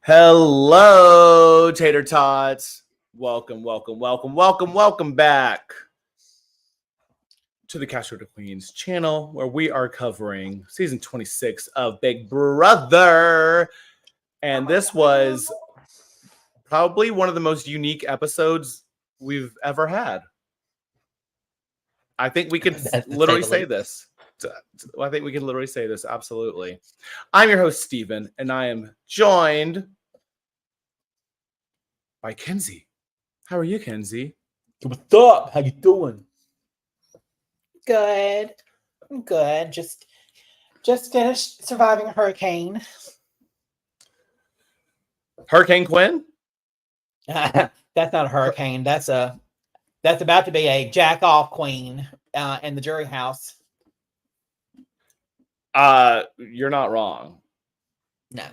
Hello, Tater Tots. Welcome back to the Castro to Queens channel, where we are covering season 26 of Big Brother. And this was probably one of the most unique episodes we've ever had. I think we could literally say this. I think we can literally say this. Absolutely. I'm your host, Steven, and I am joined by Kenzie. How are you, Kenzie? What's up? How you doing? Good. I'm good. Just finished surviving a hurricane. Hurricane Quinn? That's not a hurricane. That's about to be a jack off queen in the jury house. You're not wrong. No.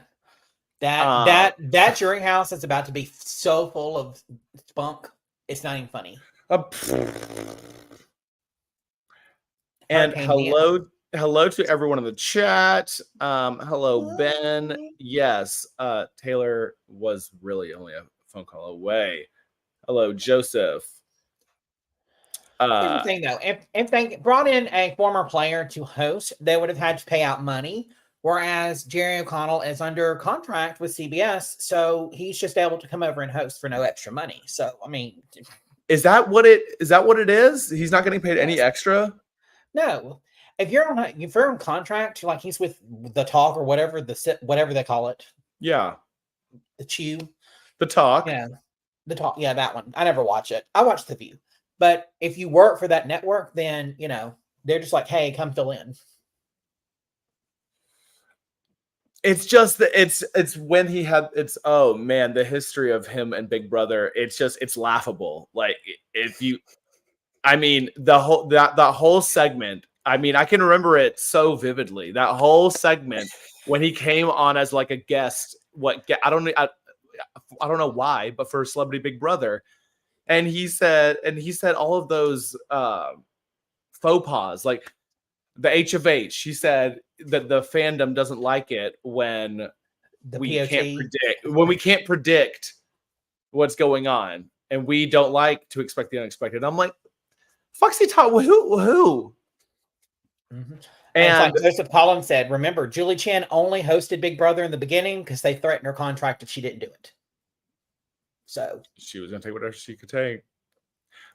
That jury house is about to be so full of spunk. It's not even funny. And hello to everyone in the chat. Hello, Ben. Yes, Taylor was really only a phone call away. Hello, Joseph. Here's the thing, though. If they brought in a former player to host, they would have had to pay out money. Whereas Jerry O'Connell is under contract with CBS, so he's just able to come over and host for no extra money. So, I mean, is that what it is? He's not getting paid any extra? No. If you're on contract, like he's with the Talk or whatever they call it. Yeah. The Chew. The Talk. Yeah. The Talk. Yeah, that one. I never watch it. I watch The View. But if you work for that network, then, they're just like, hey, come fill in. It's just that it's when he had oh man, the history of him and Big Brother, it's laughable. Like the whole segment, I can remember it so vividly. That whole segment when he came on as like a guest, I don't know why, but for Celebrity Big Brother. And he said all of those faux pas, like the H of H. He said that the fandom doesn't like it when we can't predict what's going on, and we don't like to expect the unexpected. I'm like, fuck's he talking? Who? Mm-hmm. And and like Joseph Collins said, remember, Julie Chen only hosted Big Brother in the beginning because they threatened her contract if she didn't do it. So she was gonna take whatever she could take.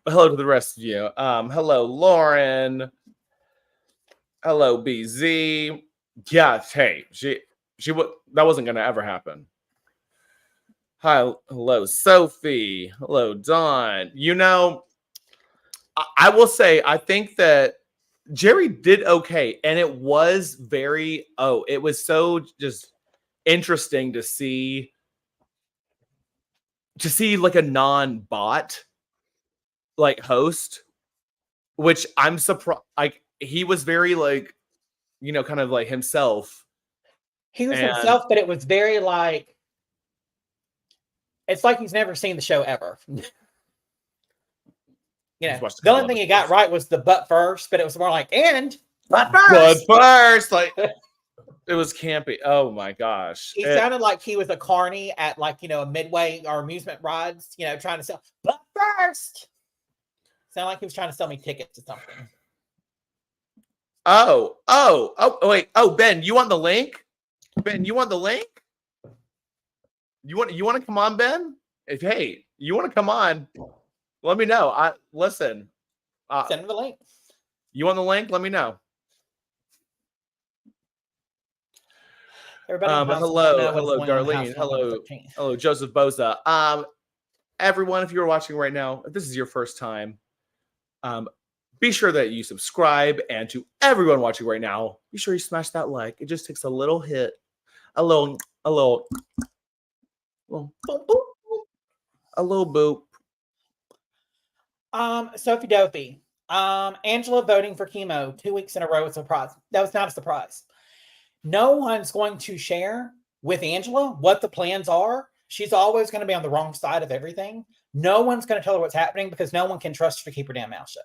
But hello to the rest of you. Hello, Lauren. Hello, BZ. Yeah, hey, she that wasn't gonna ever happen. Hi, hello, Sophie. Hello, Dawn. I will say, I think that Jerry did okay, and it was it was so just interesting to see like a non-bot like host, which I'm surprised. Like he was very like, kind of like himself. He was himself, but it was very like, it's like he's never seen the show ever. The only thing he got right was the butt first, but it was more like, and butt first. Like it was campy. Oh my gosh. He sounded like he was a carny at like, a Midway or amusement rides, trying to sell butt first. Sounded like he was trying to sell me tickets or something. Oh, wait. Oh, Ben, you want the link? Ben, you want the link? You want to come on, Ben? Hey, you want to come on? Let me know. Listen. Send me the link. You want the link? Let me know. Hello, Darlene. Hello, Joseph Boza. Everyone, if you're watching right now, if this is your first time, be sure that you subscribe, and to everyone watching right now, be sure you smash that like. It just takes a little hit, a little boop. Sophie Dopey. Angela voting for Kimo 2 weeks in a row was a surprise. That was not a surprise. No one's going to share with Angela what the plans are. She's always going to be on the wrong side of everything. No one's going to tell her what's happening because no one can trust her to keep her damn mouth shut.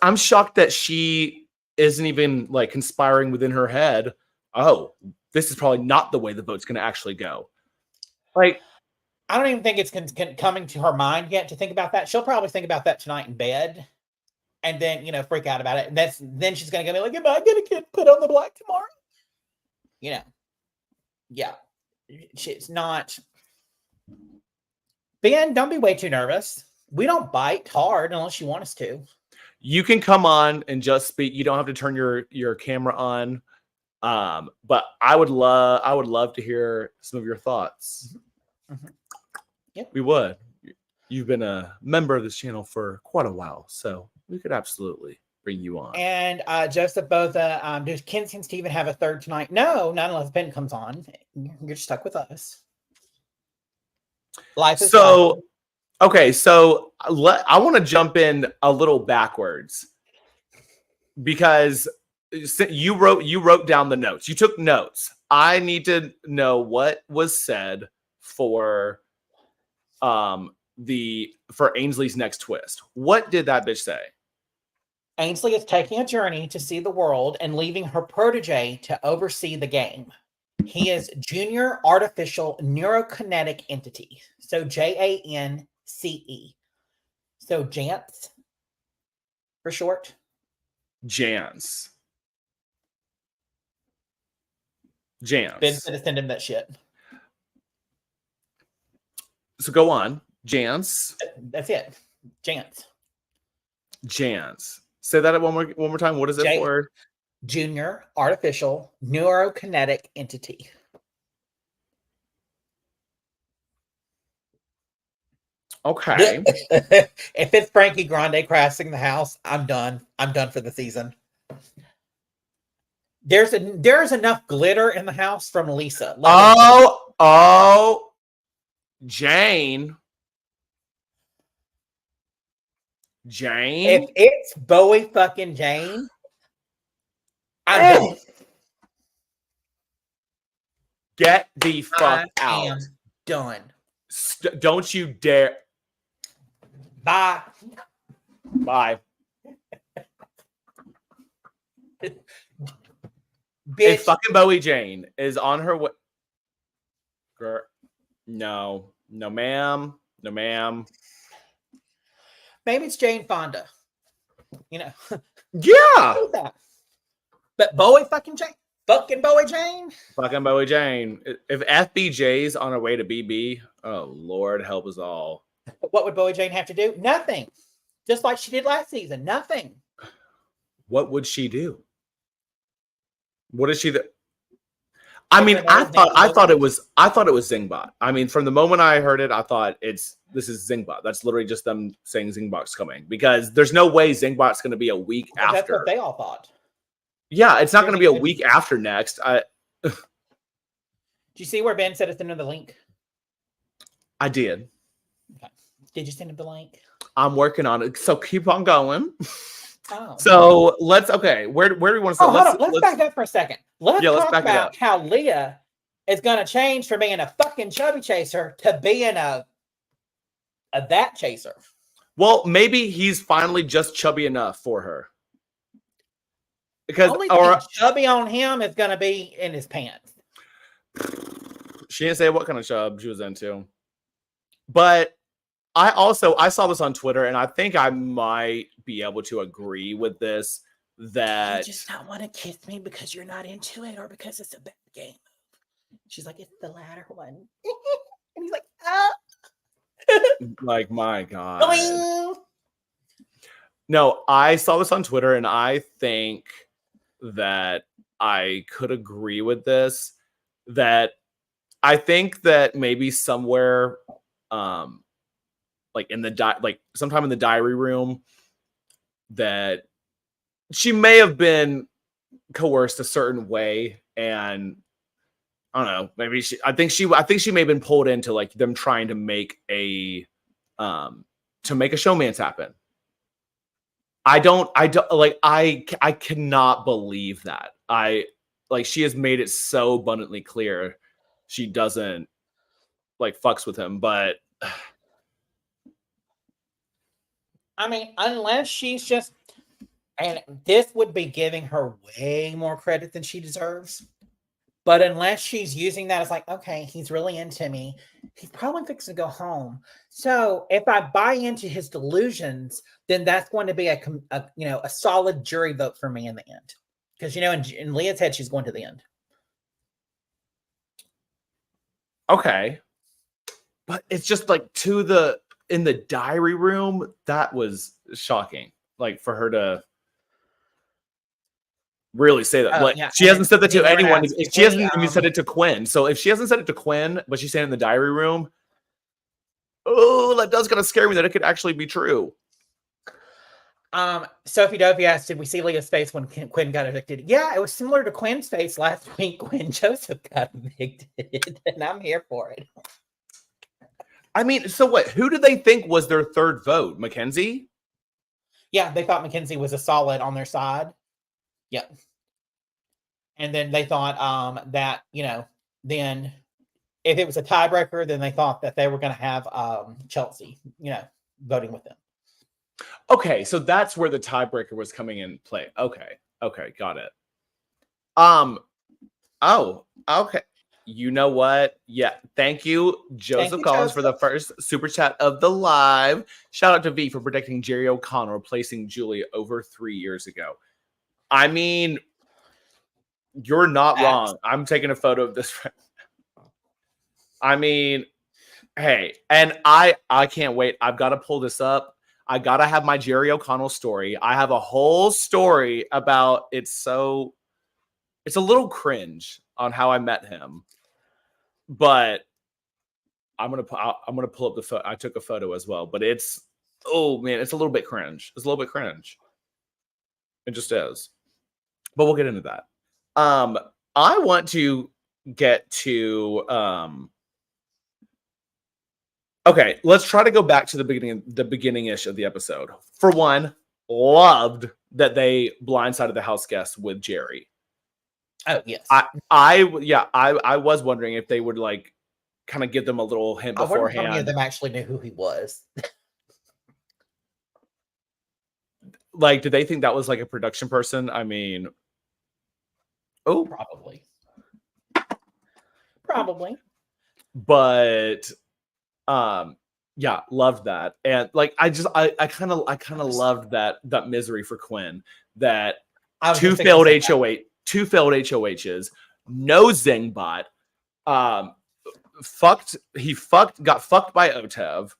I'm shocked that she isn't even like conspiring within her head. Oh, this is probably not the way the vote's going to actually go. Like, I don't even think it's coming to her mind yet to think about that. She'll probably think about that tonight in bed, and then freak out about it. And then she's gonna be like, "Am I gonna get put on the block tomorrow?" Yeah, she's not. Ben, don't be way too nervous. We don't bite hard unless you want us to. you can come on and just speak. You don't have to turn your camera on. But I would love to hear some of your thoughts. Mm-hmm. Yep. We would. You've been a member of this channel for quite a while, so we could absolutely bring you on. And Joseph Botha, does Kenzie and Steven have a third tonight? No, not unless Ben comes on. You're stuck with us. Life is life. Okay, so I want to jump in a little backwards because you wrote down the notes. You took notes. I need to know what was said for Ainsley's next twist. What did that bitch say? Ainsley is taking a journey to see the world and leaving her protege to oversee the game. He is Junior Artificial Neurokinetic Entity. So JANCE. So Jance for short. Jance. Ben said to send him that shit. So go on. Jance. That's it. Jance. Say that one more time. What is it for? Junior Artificial Neurokinetic Entity. Okay. If it's Frankie Grande crashing the house, I'm done. I'm done for the season. There's enough glitter in the house from Lisa. Jane. If it's Bowie fucking Jane, I'm done. Get the fuck out. I am done. Don't you dare. Bye. If fucking Bowie Jane is on her way. Girl, no, ma'am. Maybe it's Jane Fonda. Yeah. But Bowie fucking Jane. Fucking Bowie Jane. Fucking Bowie Jane. If FBJ's on her way to BB, oh Lord help us all. What would Bowie Jane have to do? Nothing. Just like she did last season. Nothing. What would she do? What is she? I mean, I thought it was Zingbot. I mean, from the moment I heard it, I thought this is Zingbot. That's literally just them saying Zingbot's coming because there's no way Zingbot's going to be a week after. That's what they all thought. Yeah, it's not going to be a week after next. Do you see where Ben said it's into the link? I did. Okay. Did you send him the link? I'm working on it. So keep on going. Oh. So where do we want to start? Hold on. Let's back up for a second. Let's talk about how Leah is going to change from being a fucking chubby chaser to being a that chaser. Well, maybe he's finally just chubby enough for her. Because only chubby on him is going to be in his pants. She didn't say what kind of chub she was into. But I saw this on Twitter, and I think I might be able to agree with this. That you just not want to kiss me because you're not into it, or because it's a bad game. She's like, it's the latter one, and he's like, ah. Like, my God. No, I saw this on Twitter, and I think that I could agree with this. That I think that maybe somewhere, like in the sometime in the diary room, that she may have been coerced a certain way, and I don't know. Maybe I think she may have been pulled into like them trying to make a showmance happen. I cannot believe that. She has made it so abundantly clear she doesn't fucks with him, but I mean, unless she's just, and this would be giving her way more credit than she deserves. But unless she's using that as like, okay, he's really into me, he's probably fixing to go home. So if I buy into his delusions, then that's going to be a solid jury vote for me in the end. Because in Leah's head, she's going to the end. Okay. But it's just like in the diary room, that was shocking. Like for her to really say that. Like she hasn't said that to anyone. She hasn't even said it to Quinn. So if she hasn't said it to Quinn, but she's saying it in the diary room, oh, that does kind of scare me that it could actually be true. Sophie Dovey asked, did we see Leah's face when Quinn got evicted? Yeah, it was similar to Quinn's face last week when Joseph got evicted, and I'm here for it. I mean, so what? Who did they think was their third vote? Mackenzie? Yeah, they thought Mackenzie was a solid on their side. Yep. And then they thought that, then if it was a tiebreaker, then they thought that they were going to have Chelsea, voting with them. Okay, so that's where the tiebreaker was coming in play. Okay, got it. Oh, okay. You know what? Yeah, thank you, Joseph Collins, for the first super chat of the live. Shout out to V for predicting Jerry O'Connell replacing Julie over 3 years ago. I mean, you're not wrong. I'm taking a photo of this. I mean, hey, and I can't wait. I've got to pull this up. I got to have my Jerry O'Connell story. I have a whole story about it's a little cringe on how I met him. But I'm gonna pull up the photo. I took a photo as well, but it's a little bit cringe. It's a little bit cringe. It just is. But we'll get into that. I want to get to okay, let's try to go back to the beginning-ish of the episode. For one, loved that they blindsided the house guests with Jerry. Oh, yes. I was wondering if they would like kind of give them a little hint beforehand. I wonder how many of them actually knew who he was. Like, did they think that was like a production person? I mean, probably. But yeah, loved that. And like I kind of loved that misery for Quinn, that two failed HOHs, no Zingbot, got fucked by Otev.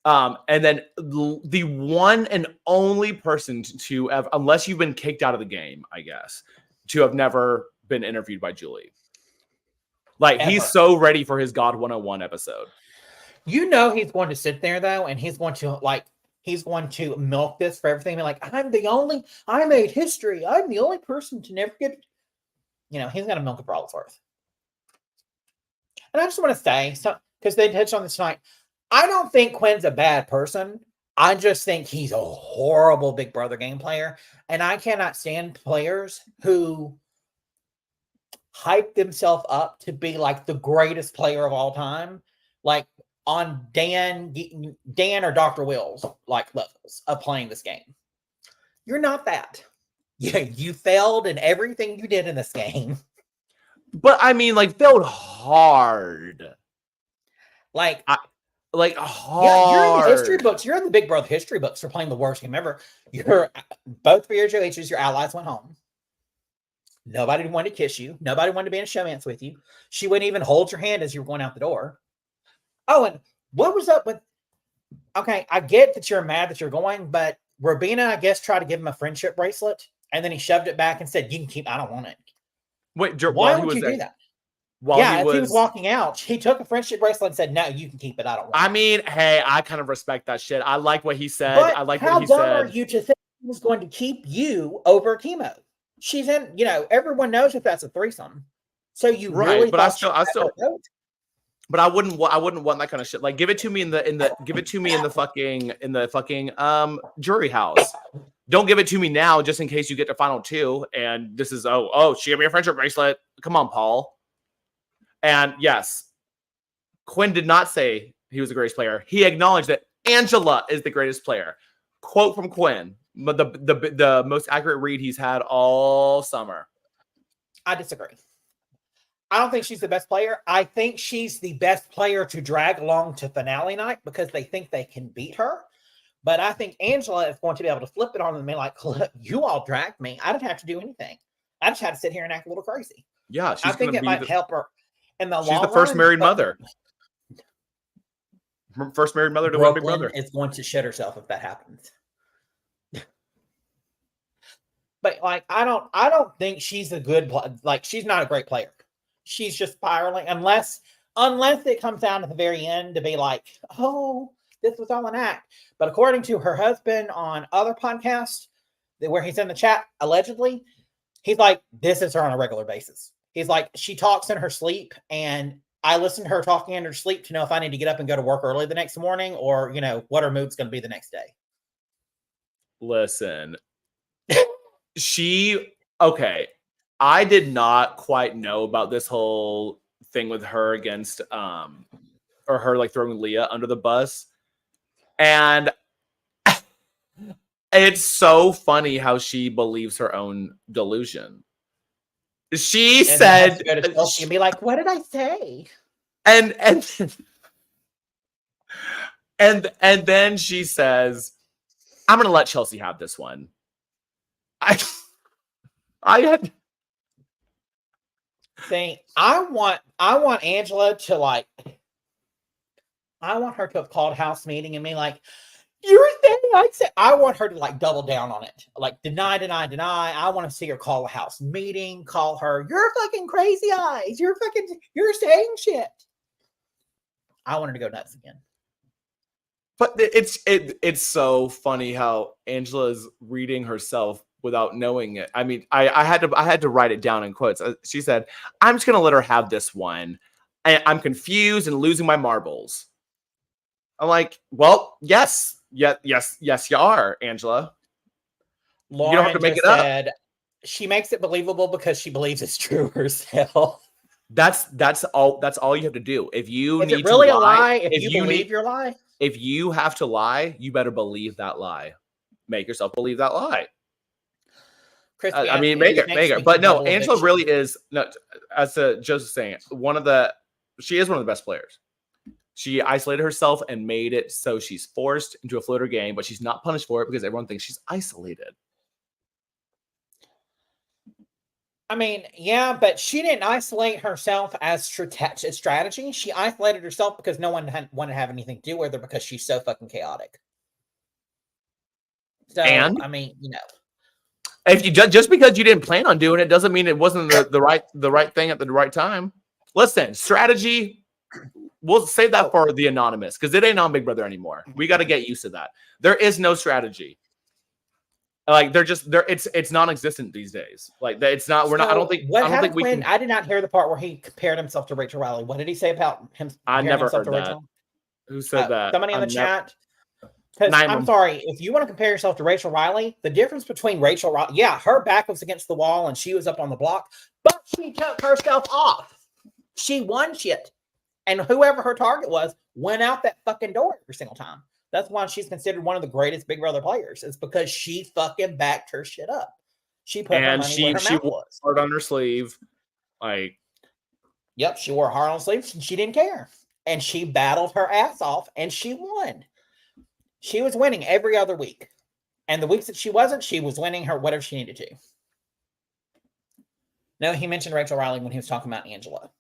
And then the one and only person to have, unless you've been kicked out of the game, I guess, to have never been interviewed by Julie. Like, ever. He's so ready for his God 101 episode. He's going to sit there though, and he's going to milk this for everything. Like, I made history. I'm the only person to never get, he's going to milk it for all it's worth. And I just want to say, because they touched on this tonight, I don't think Quinn's a bad person. I just think he's a horrible Big Brother game player. And I cannot stand players who hype themselves up to be like the greatest player of all time. Like on Dan or Dr. Will's like levels of playing this game. You're not that. Yeah, you failed in everything you did in this game. But I mean, like, failed hard. Like hard. Yeah, you're in the history books. You're in the Big Brother history books for playing the worst game ever. Both for your JHs, your allies went home. Nobody wanted to kiss you. Nobody wanted to be in a showmance with you. She wouldn't even hold your hand as you were going out the door. Oh, and what was up with... Okay, I get that you're mad that you're going, but Robina, I guess, tried to give him a friendship bracelet, and then he shoved it back and said, you can keep... I don't want it. Wait, why would you do that? If he was walking out, he took a friendship bracelet and said, no, you can keep it. I don't want it. I mean, hey, I kind of respect that shit. I like what he said. But I like what he said. How dumb are you to think he was going to keep you over Kimo? She's in, everyone knows that that's a threesome. So you really but I still but I wouldn't want that kind of shit. Like, give it to me in the fucking jury house. Don't give it to me now just in case you get to final two and this is she gave me a friendship bracelet. Come on, Paul. And yes, Quinn did not say he was the greatest player. He acknowledged that Angela is the greatest player. Quote from Quinn, but the most accurate read he's had all summer. I disagree. I don't think she's the best player. I think she's the best player to drag along to finale night because they think they can beat her. But I think Angela is going to be able to flip it on them and be like, look, you all dragged me. I didn't have to do anything. I just had to sit here and act a little crazy. Yeah, I think it might help her in the long run. She's the first married mother. First married mother to one Big Brother. Is going to shit herself if that happens. But like, I don't think she's a good, like, she's not a great player. She's just spiraling unless it comes down to the very end to be like, oh, this was all an act. But according to her husband on other podcasts where he's in the chat, allegedly, he's like, this is her on a regular basis. He's like, she talks in her sleep, and I listen to her talking in her sleep to know if I need to get up and go to work early the next morning or, you know, what her mood's going to be the next day. Listen, okay. I did not quite know about this whole thing with her against, or her like throwing Leah under the bus. And it's so funny how she believes her own delusion. She said, and be like, what did I say? And then she says, I'm going to let Chelsea have this one. I want Angela to like, I want her to have called house meeting and be like, you're saying I said, I want her to like double down on it. Like deny. I want to see her call a house meeting, call her, you're fucking crazy eyes. You're saying shit. I want her to go nuts again. But it's so funny how Angela's reading herself without knowing it. I mean, I had to write it down in quotes. She said, I'm just going to let her have this one. I'm confused and losing my marbles. I'm like, well, yes, you are, Angela. Lauren you don't have to make it up. She makes it believable because she believes it's true herself. That's all you have to do. If you Is need it really to lie, a lie, if you believe your lie? If you have to lie, you better believe that lie. Make yourself believe that lie. I mean, make it. But no, Angela really is. No, as Joseph saying, she is one of the best players. She isolated herself and made it so she's forced into a floater game, but she's not punished for it because everyone thinks she's isolated. I mean, yeah, but she didn't isolate herself as strategy. She isolated herself because no one wanted to have anything to do with her because she's so fucking chaotic. So, I mean, you know. If you just because you didn't plan on doing it doesn't mean it wasn't the right thing at the right time. Listen, strategy. We'll save that for the anonymous because it ain't on Big Brother anymore. We got to get used to that. There is no strategy. Like it's non-existent these days. Like it's not. We're not. I don't think we can. I did not hear the part where he compared himself to Rachel Riley. What did he say about him? I never heard that. Rachel? Who said that? Somebody in the chat. Because I'm sorry, if you want to compare yourself to Rachel Riley, the difference between Rachel Riley, yeah, her back was against the wall and she was up on the block, but she took herself off. She won shit. And whoever her target was went out that fucking door every single time. That's why she's considered one of the greatest Big Brother players. It's because she fucking backed her shit up. She put her money where her mouth was. Heart on her sleeve. Yep, she wore a heart on her sleeve and she didn't care. And she battled her ass off and she won. She was winning every other week. And the weeks that she wasn't, she was winning her whatever she needed to. No, he mentioned Rachel Riley when he was talking about Angela.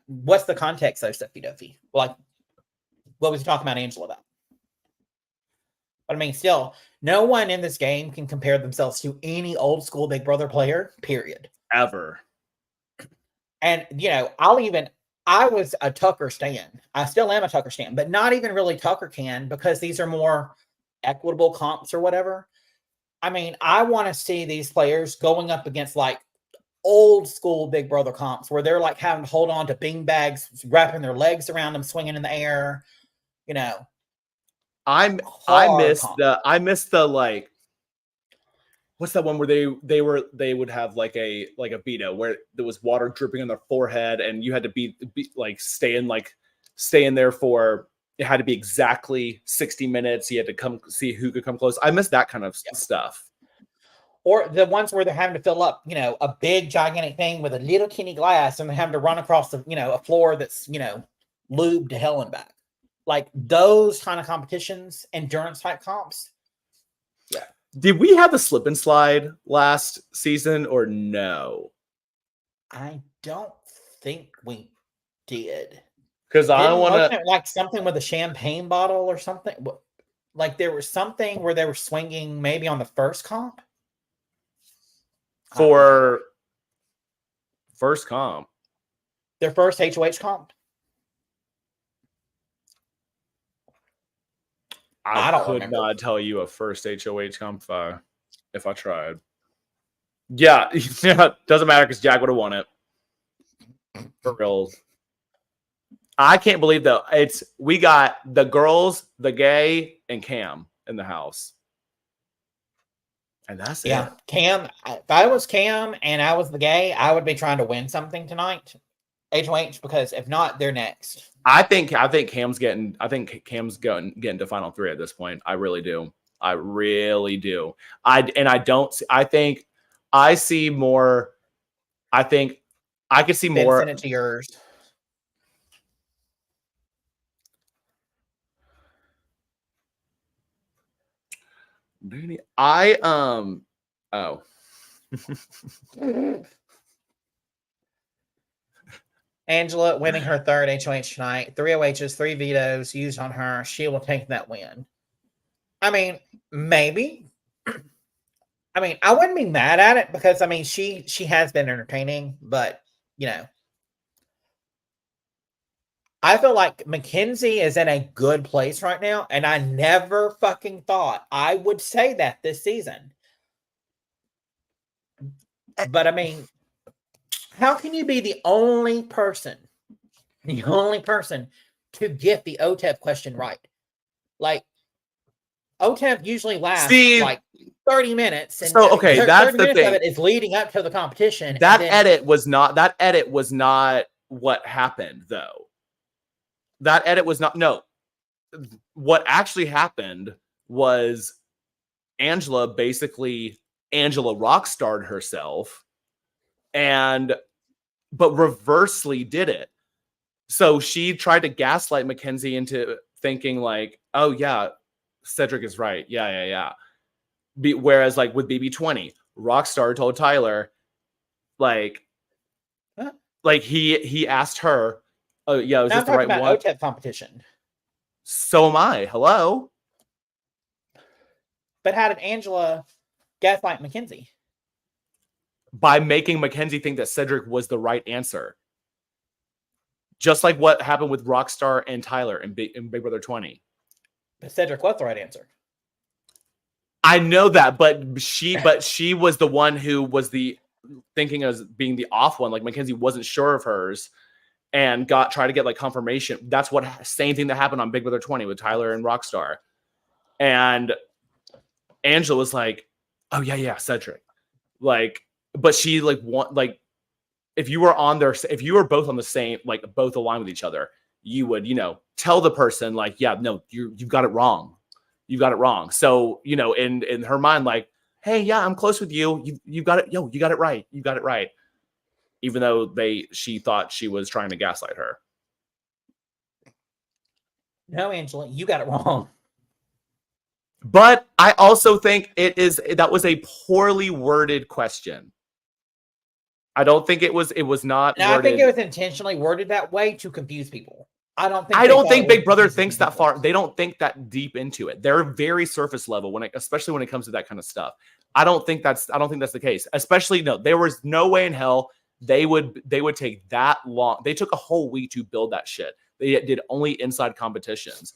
What's the context though, Steffi Duffy? Like, what was he talking about Angela about? But I mean, still, no one in this game can compare themselves to any old school Big Brother player, period. Ever. And, you know, I was a Tucker stan. I still am a Tucker stan, but not even really Tucker can because these are more equitable comps or whatever. I mean, I want to see these players going up against like old school Big Brother comps where they're like having to hold on to bean bags, wrapping their legs around them, swinging in the air. You know, I miss the like, what's that one where they would have like a Beto where there was water dripping on their forehead and you had to be like staying there for, it had to be exactly 60 minutes. You had to come see who could come close. I miss that kind of stuff. Or the ones where they're having to fill up, a big gigantic thing with a little teeny glass, and they're having to run across the, a floor that's, lubed to hell and back. Like those kind of competitions, endurance type comps. Yeah. Did we have the slip and slide last season or no? I don't think we did. Because I want to like something with a champagne bottle or something. Like there was something where they were swinging maybe on the first comp. For first comp. Their first HOH comp. I could not tell you a first HOH comp if I tried. Yeah, doesn't matter because Jack would have won it. For real. I can't believe though. We got the girls, the gay, and Cam in the house. And that's it. Cam, if I was Cam and I was the gay, I would be trying to win something tonight. HOH, because if not, they're next. I think Cam's getting to final 3 at this point. I really do. I think I see more. I think I could see more. Send it to yours. Angela winning her third HOH tonight. 3 OHs, 3 vetoes used on her. She will take that win. I mean, maybe. I mean, I wouldn't be mad at it because, I mean, she has been entertaining, but, I feel like Mackenzie is in a good place right now, and I never fucking thought I would say that this season. But, I mean, how can you be the only person to get the OTEP question right? Like, OTEP usually lasts like 30 minutes. And so, okay, that's the thing. Of it is leading up to the competition. That edit was not what happened, though. That edit was not. No. What actually happened was Angela rockstarred herself but reversely did it. So she tried to gaslight Mackenzie into thinking like, oh yeah, Cedric is right. Yeah. Whereas like with BB20, Rockstar told Tyler, like he asked her, oh yeah, is this the right one? OTEP competition. So am I. Hello. But how did Angela gaslight Mackenzie? By making Mackenzie think that Cedric was the right answer. Just like what happened with Rockstar and Tyler in Big Brother 20. But Cedric was the right answer. I know that, but she was the one who was thinking as being the off one. Like Mackenzie wasn't sure of hers and tried to get like confirmation. That's same thing that happened on Big Brother 20 with Tyler and Rockstar. And Angela was like, oh yeah, Cedric. Like, but she like if you were both on the same, like both aligned with each other, you would, tell the person like, yeah, no, you got it wrong. You got it wrong. So, in her mind, like, hey, yeah, I'm close with you. You got it. You got it right. You got it right. Even though she thought she was trying to gaslight her. No, Angela, you got it wrong. But I also think that was a poorly worded question. I don't think it was not. No, I think it was intentionally worded that way to confuse people. I don't think Big Brother thinks that far. They don't think that deep into it. They're very surface level especially when it comes to that kind of stuff. I don't think that's the case. Especially there was no way in hell they would take that long. They took a whole week to build that shit. They did only inside competitions.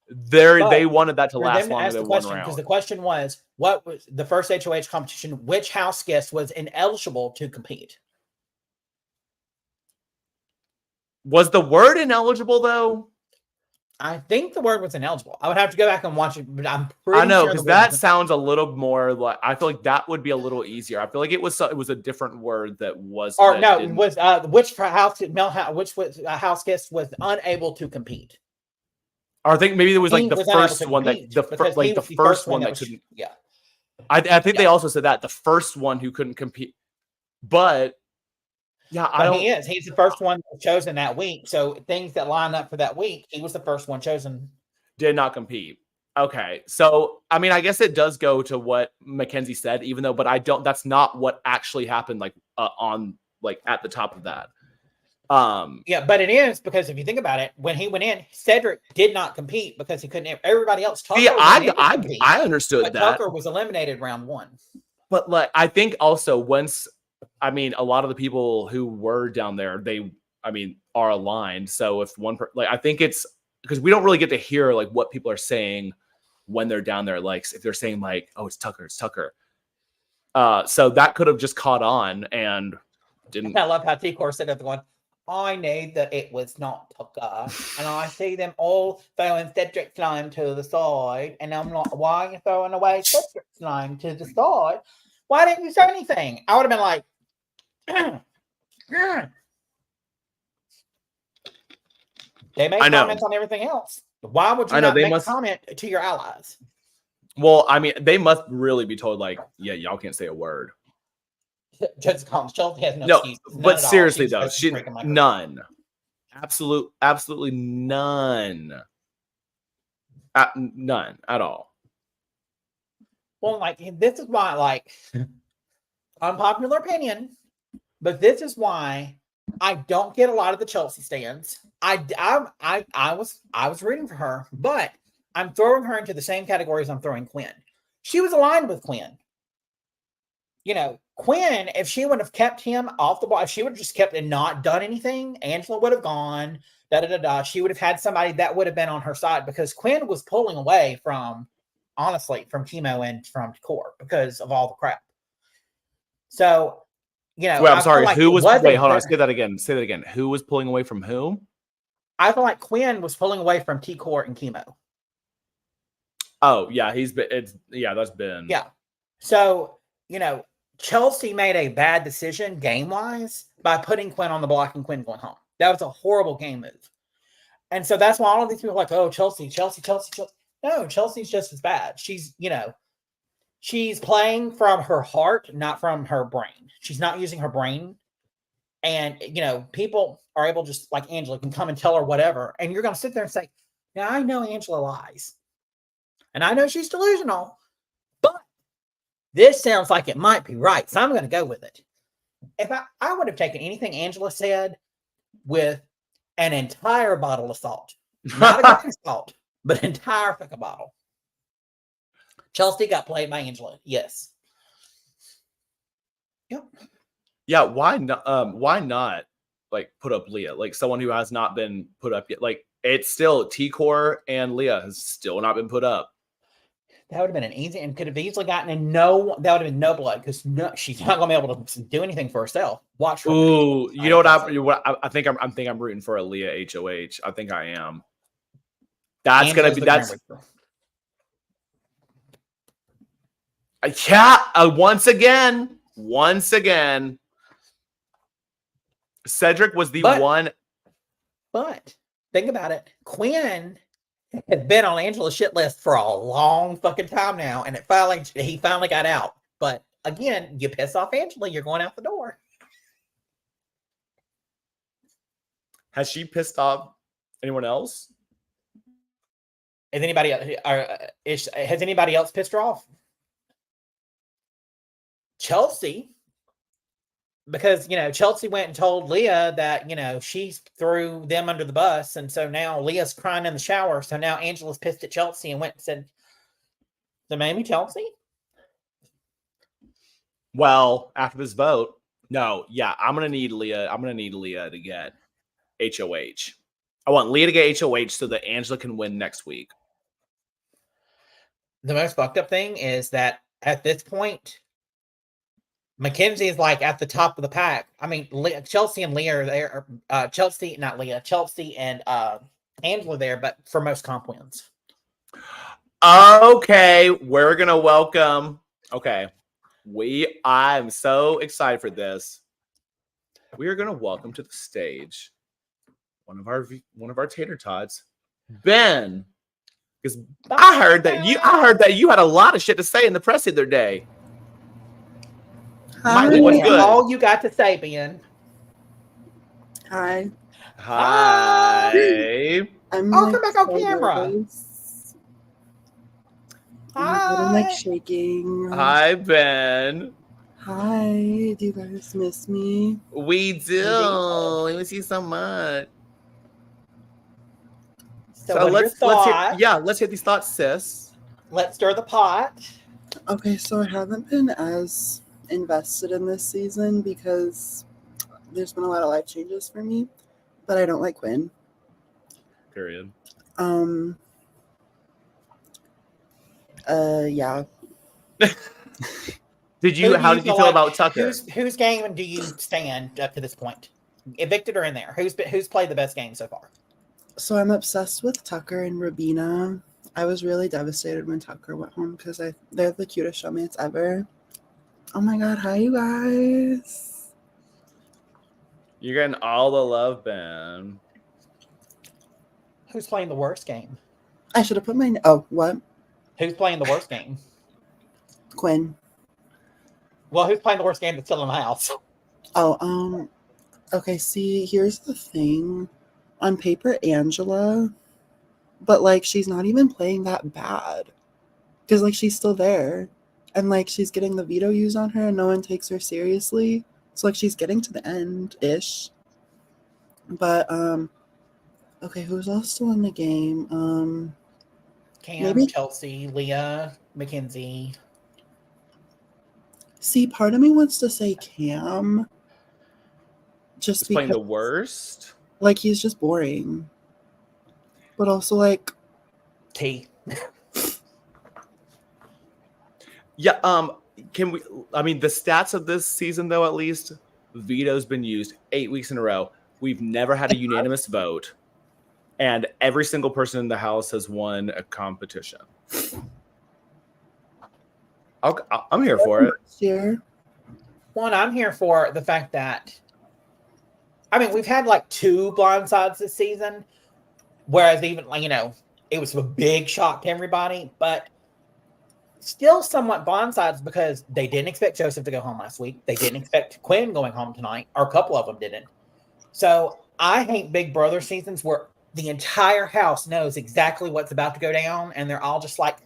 They wanted that to last longer than one round. Because the question was, what was the first HOH competition? Which house guest was ineligible to compete? Was the word ineligible though? I think the word was ineligible. I would have to go back and watch it, but I'm pretty sure. I know, because that sounds a little more like, I feel like that would be a little easier. I feel like it was a different word that was. Or no, it was which house guest was unable to compete. Or I think maybe it was like the first one that couldn't. Yeah. I think they also said that the first one who couldn't compete, but yeah, I don't. He's the first one chosen that week. So things that line up for that week, he was the first one chosen. Did not compete. Okay, so I mean, I guess it does go to what Mackenzie said, even though, but I don't. That's not what actually happened. Like on like at the top of that. Yeah, but it is because if you think about it, when he went in, Cedric did not compete because he couldn't. Everybody else, Tucker, I understood that. Tucker was eliminated round 1. But like, I think also once, I mean, a lot of the people who were down there, they, I mean, are aligned. So if one, like, I think it's because we don't really get to hear like what people are saying when they're down there. Like if they're saying like, oh, it's Tucker, it's Tucker. So that could have just caught on and didn't. I love how T-Core said it going, I knew that it was not Tucker, and I see them all throwing Cedric's name to the side, and I'm like, why are you throwing away Cedric's name to the side? Why didn't you say anything? I would have been like, they make comments on everything else. Why would you not make a comment to your allies? Well, I mean, they must really be told like, yeah, y'all can't say a word. Judge Collins, Chelsea has no excuse. But seriously though, none. Absolutely none. None at all. Well, like this is why, like, unpopular opinion, but this is why I don't get a lot of the Chelsea stands. I was rooting for her, but I'm throwing her into the same categories I'm throwing Quinn. She was aligned with Quinn. You know, Quinn, if she would have kept him off the ball, if she would have just kept and not done anything, Angela would have gone, She would have had somebody that would have been on her side because Quinn was pulling away from, honestly, from Kimo and from Core because of all the crap. So, you know. Wait, I'm sorry. Like, who was, wait, hold on. Say that again. Who was pulling away from whom? I feel like Quinn was pulling away from T-Core and Kimo. Oh, yeah. That's been. Yeah. So, you know, Chelsea made a bad decision game-wise by putting Quinn on the block and Quinn going home. That was a horrible game move. And so that's why all of these people are like, oh, Chelsea. No, Chelsea's just as bad. She's, you know, she's playing from her heart, not from her brain. She's not using her brain. And, you know, people are able just like Angela can come and tell her whatever. And you're going to sit there and say, now I know Angela lies. And I know she's delusional. But this sounds like it might be right, so I'm going to go with it. If I would have taken anything Angela said with an entire bottle of salt. Not a grain of salt, but an entire fucking bottle. Chelsea got played by Angela. Yes. Yep. Yeah, why not like put up Leah? Like someone who has not been put up yet. Like it's still T-Core and Leah has still not been put up. That would have been an easy and could have easily gotten that would have been no blood because she's not going to be able to do anything for herself. Watch her. Ooh, you know what? I think I'm rooting for a Leah HOH. I think I am. That's going to be once again. Cedric was the one. But think about it. Quinn has been on Angela's shit list for a long fucking time now, and he finally got out. But again, you piss off Angela, you're going out the door. Has she pissed off anyone else? Has anybody else pissed her off? Chelsea. Because, you know, Chelsea went and told Leah that, you know, she threw them under the bus. And so now Leah's crying in the shower. So now Angela's pissed at Chelsea and went and said, so maybe Chelsea? Well, after this vote, no. Yeah, I'm going to need Leah to get HOH. I want Leah to get HOH so that Angela can win next week. The most fucked up thing is that at this point, Mackenzie is like at the top of the pack. I mean, Chelsea and Leah are there. Chelsea and Angela there, but for most comp wins. Okay, we're gonna welcome. Okay, I'm so excited for this. We are gonna welcome to the stage one of our tater tots, Ben Because I heard that you had a lot of shit to say in the press the other day. Hi. Miley, what's good? All you got to say, Ben. Hi. Hi. I'm Oh, like, come back on so camera. nervous. Oh my God, I'm like Hi. shaking. Hi, Ben. Hi. Do you guys miss me? We do. We miss you so much. So what are your thoughts? Let's hear these thoughts, sis. Let's stir the pot. Okay, so I haven't been as invested in this season because there's been a lot of life changes for me, but I don't like Quinn. Period. Yeah. How did you feel about Tucker? Whose game do you stand up to this point? Evicted or in there? Who's played the best game so far? So I'm obsessed with Tucker and Rabina. I was really devastated when Tucker went home because they're the cutest showmates ever. Oh my God, hi you guys. You're getting all the love, Ben. Who's playing the worst game? I should have put my what? Who's playing the worst game? Quinn. Well, who's playing the worst game that's still in the house? Okay, see, here's the thing. On paper, Angela, but like she's not even playing that bad. Because like she's still there. And like she's getting the veto used on her and no one takes her seriously. So like she's getting to the end-ish. But okay, who's all still in the game? Cam, maybe Chelsea, Leah, Mackenzie. See, part of me wants to say Cam. Just He's playing because the worst. like he's just boring. But also like T. Yeah, can we the stats of this season though, at least veto's been used 8 weeks in a row. We've never had a unanimous vote, and every single person in the house has won a competition. I'm here for it. here. One, I'm here for the fact that we've had like 2 blindsides this season, whereas even it was a big shock to everybody, but still somewhat blindsides because they didn't expect Joseph to go home last week. They didn't expect Quinn going home tonight, or a couple of them didn't. So I hate Big Brother seasons where the entire house knows exactly what's about to go down, and they're all just like,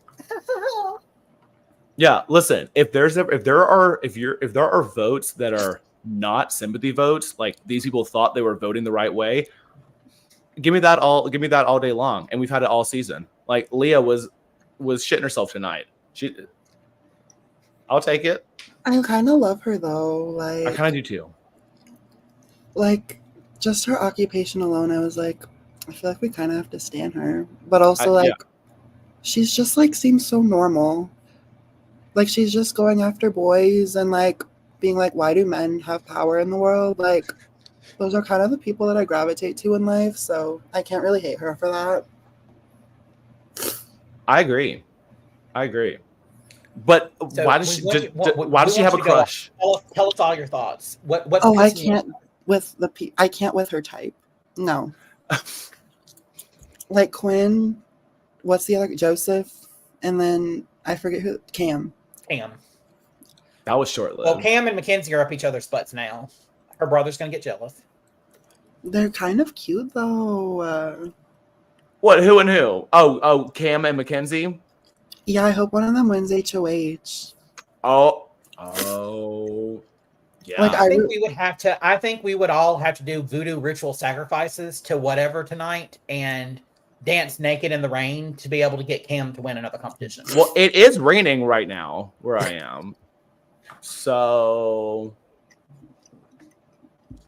Yeah, listen, if there are votes that are not sympathy votes, like these people thought they were voting the right way, give me that all day long, and we've had it all season. Like Leah was shitting herself tonight. I'll take it. I kind of love her though. Like I kind of do too. Like just her occupation alone, I was like, I feel like we kind of have to stand her. But also she's just like seems so normal. Like she's just going after boys and like being like, why do men have power in the world? Like those are kind of the people that I gravitate to in life. So I can't really hate her for that. I agree. But so why does she have a crush? Tell us all your thoughts. I can't I can't with her type. No. Like Quinn, what's the other? Joseph, and then I forget who. Cam. That was short-lived. Well, Cam and Mackenzie are up each other's butts now. Her brother's gonna get jealous. They're kind of cute though. What? Who and who? Oh, Cam and Mackenzie. Yeah, I hope one of them wins HOH. Oh, yeah. Like I think we would all have to do voodoo ritual sacrifices to whatever tonight and dance naked in the rain to be able to get Cam to win another competition. Well, it is raining right now where I am, so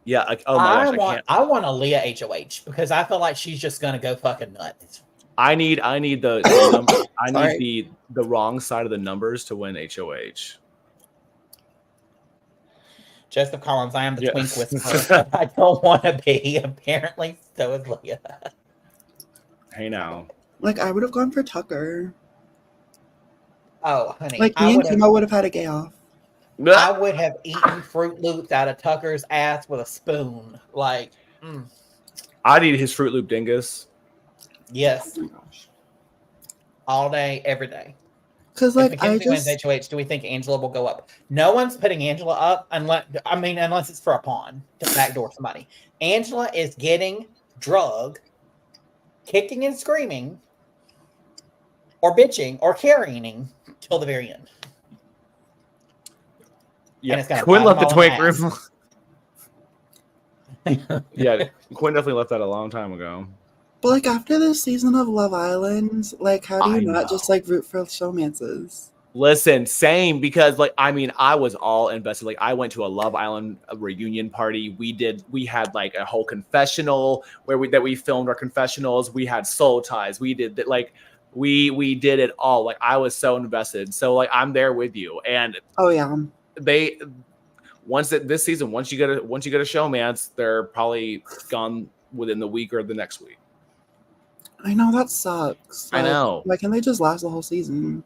yeah. I want a Leah HOH because I feel like she's just gonna go fucking nuts. I need the number. I need the wrong side of the numbers to win HOH. Joseph Collins, I am the twink whisperer. I don't want to be. Apparently, so is Leah. Hey now. Like I would have gone for Tucker. Oh, honey. Like me and Kimo would have had a gay off. I would have eaten Fruit Loops out of Tucker's ass with a spoon. Like, I'd eat his Fruit Loop dingus. Yes. Oh my gosh. all day, every day. Because If like I Mackenzie wins just HOH, do we think Angela will go up? No one's putting Angela up unless it's for a pawn to backdoor somebody. Angela is getting drugged, kicking and screaming, or bitching, or carrying till the very end. Yeah, it's gonna Quinn bite left the them all in 20 the room. Yeah, Quinn definitely left that a long time ago. but like after this season of Love Island, like how do you I not just know. like root for showmances? Listen, same, because like I mean, I was all invested. Like I went to a Love Island reunion party. We had like a whole confessional where we filmed our confessionals. We had soul ties. We did that, like we did it all. Like I was so invested. So like I'm there with you. And Oh yeah. they this season, once you get a showmance, they're probably gone within the week or the next week. I know that sucks. I know. Why can't they just last the whole season?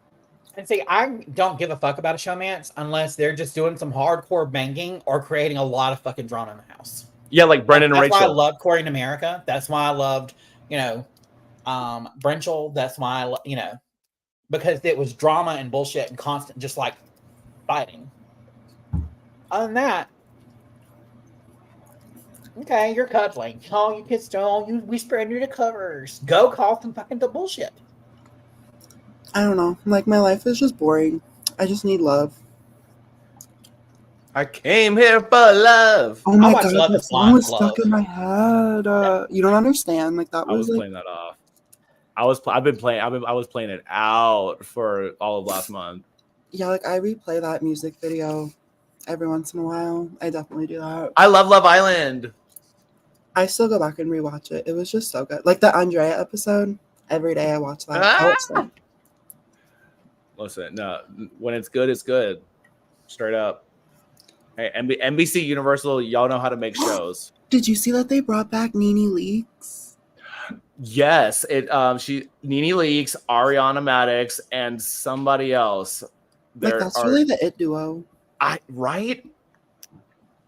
And see, I don't give a fuck about a showmance unless they're just doing some hardcore banging or creating a lot of fucking drama in the house. Yeah, like Brendan and That's why I Rachel. loved Corey in America. That's why I loved, Brenchel. That's why because it was drama and bullshit and constant, just like fighting. Other than that, okay, you're cuddling. Oh, you kissed. Oh, you whisper under the covers. Go call some fucking bullshit. I don't know. Like my life is just boring. I just need love. I came here for love. Oh my watched god, Love that is song Blind was with stuck Love. in my head. You don't understand. Like that I was was like playing that off. I was playing it out for all of last month. yeah, like I replay that music video every once in a while. I definitely do that. I love Love Island. I still go back and rewatch it. It was just so good. Like the Andrea episode. Every day I watch that. Ah! I watch that. Listen, no, when it's good, it's good. Straight up. Hey, NBC Universal, y'all know how to make shows. Did you see that they brought back Nene Leakes? Yes, Nene Leakes, Ariana Madix, and somebody else. Like that's really the it duo. Right? What